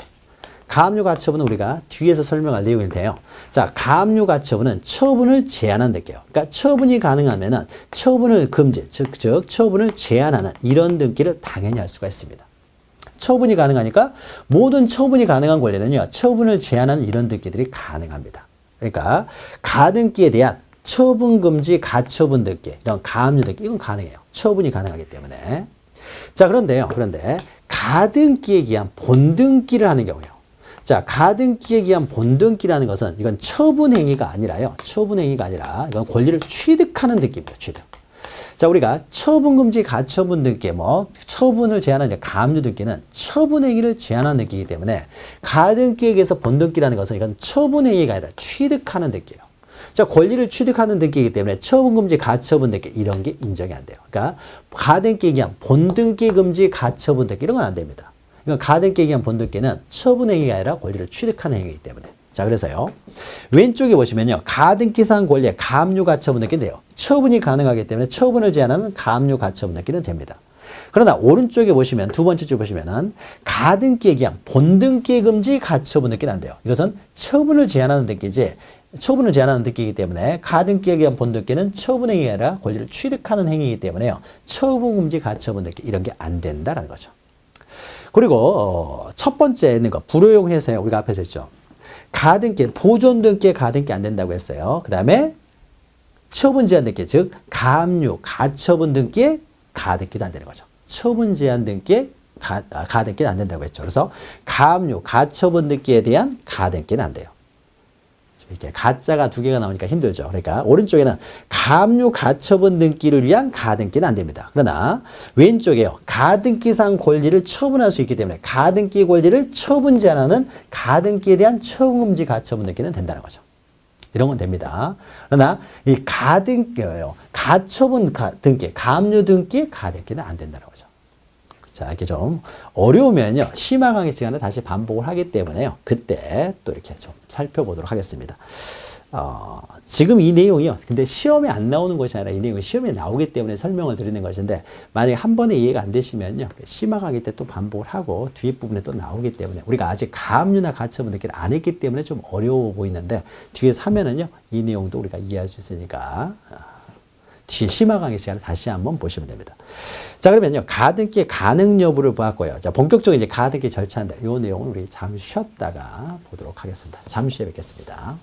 가압류 가처분은 우리가 뒤에서 설명할 내용인데요. 자, 가압류 가처분은 처분을 제한하는 등기예요. 그러니까 처분이 가능하면은 처분을 금지, 즉 처분을 제한하는 이런 등기를 당연히 할 수가 있습니다. 처분이 가능하니까 모든 처분이 가능한 권리는요, 처분을 제한하는 이런 등기들이 가능합니다. 그러니까 가등기에 대한 처분 금지 가처분 등기, 이런 가압류 등기, 이건 가능해요. 처분이 가능하기 때문에. 자, 그런데 가등기에 의한 본등기를 하는 경우요. 자, 가등기에 의한 본등기라는 것은 이건 처분행위가 아니라요. 처분행위가 아니라 이건 권리를 취득하는 등기입니다. 취득. 자, 우리가 처분 금지 가처분 등기, 뭐 처분을 제한하는 가압류 등기는 처분행위를 제한하는 등기이기 때문에 가등기에 의해서 본등기라는 것은 이건 처분행위가 아니라 취득하는 등기예요. 자, 권리를 취득하는 등기이기 때문에 처분 금지 가처분 등기 이런 게 인정이 안 돼요. 그러니까 가등기에 의한 본등기 금지 가처분 등기 이런 건 안 됩니다. 그러니까 가등기에 의한 본등기는 처분 행위가 아니라 권리를 취득하는 행위이기 때문에. 자, 그래서요. 왼쪽에 보시면요. 가등기상 권리의 가압류 가처분 등기인데요. 처분이 가능하기 때문에 처분을 제한하는 가압류 가처분 등기는 됩니다. 그러나 오른쪽에 보시면 두 번째 줄 보시면은 가등기에 의한 본등기 금지 가처분 등기는 안 돼요. 이것은 처분을 제한하는 등기지 처분을 제한하는 등기이기 때문에 가등기에 의한 본등기는 처분 행위가 아니라 권리를 취득하는 행위이기 때문에요. 처분 금지 가처분 등기 이런 게 안 된다라는 거죠. 그리고 첫 번째 있는 거 불허용 해서요. 우리가 앞에서 했죠. 가등기 보존 등기에 가등기 안 된다고 했어요. 그 다음에 처분 제한 등기 즉 가압류 가처분 등기에 가등기도 안 되는 거죠. 처분 제한 등기에 가등기는 안 된다고 했죠. 그래서 가압류 가처분 등기에 대한 가등기는 안 돼요. 이렇게 가짜가 두 개가 나오니까 힘들죠. 그러니까 오른쪽에는 가압류 가처분 등기를 위한 가등기는 안 됩니다. 그러나 왼쪽에요. 가등기상 권리를 처분할 수 있기 때문에 가등기 권리를 처분 제한하는 가등기에 대한 처분 금지 가처분 등기는 된다는 거죠. 이런 건 됩니다. 그러나 이 가등기예요. 가처분 등기, 가압류 등기 가등기는 안 된다는 거죠. 자, 이렇게 좀 어려우면요. 심화 강의 시간에 다시 반복을 하기 때문에요. 그때 또 이렇게 좀 살펴보도록 하겠습니다. 지금 이 내용이요. 근데 시험에 안 나오는 것이 아니라 이 내용이 시험에 나오기 때문에 설명을 드리는 것인데 만약에 한 번에 이해가 안 되시면요. 심화 강의 때 또 반복을 하고 뒤에 부분에 또 나오기 때문에 우리가 아직 가압류나 가처분 등기를 안 했기 때문에 좀 어려워 보이는데 뒤에서 하면은요. 이 내용도 우리가 이해할 수 있으니까 뒤에 심화 강의 시간을 다시 한번 보시면 됩니다. 자, 그러면요. 가등기 가능 여부를 보았고요. 자, 본격적으로 이제 가등기 절차인데 이 내용은 우리 잠시 쉬었다가 보도록 하겠습니다. 잠시 후에 뵙겠습니다.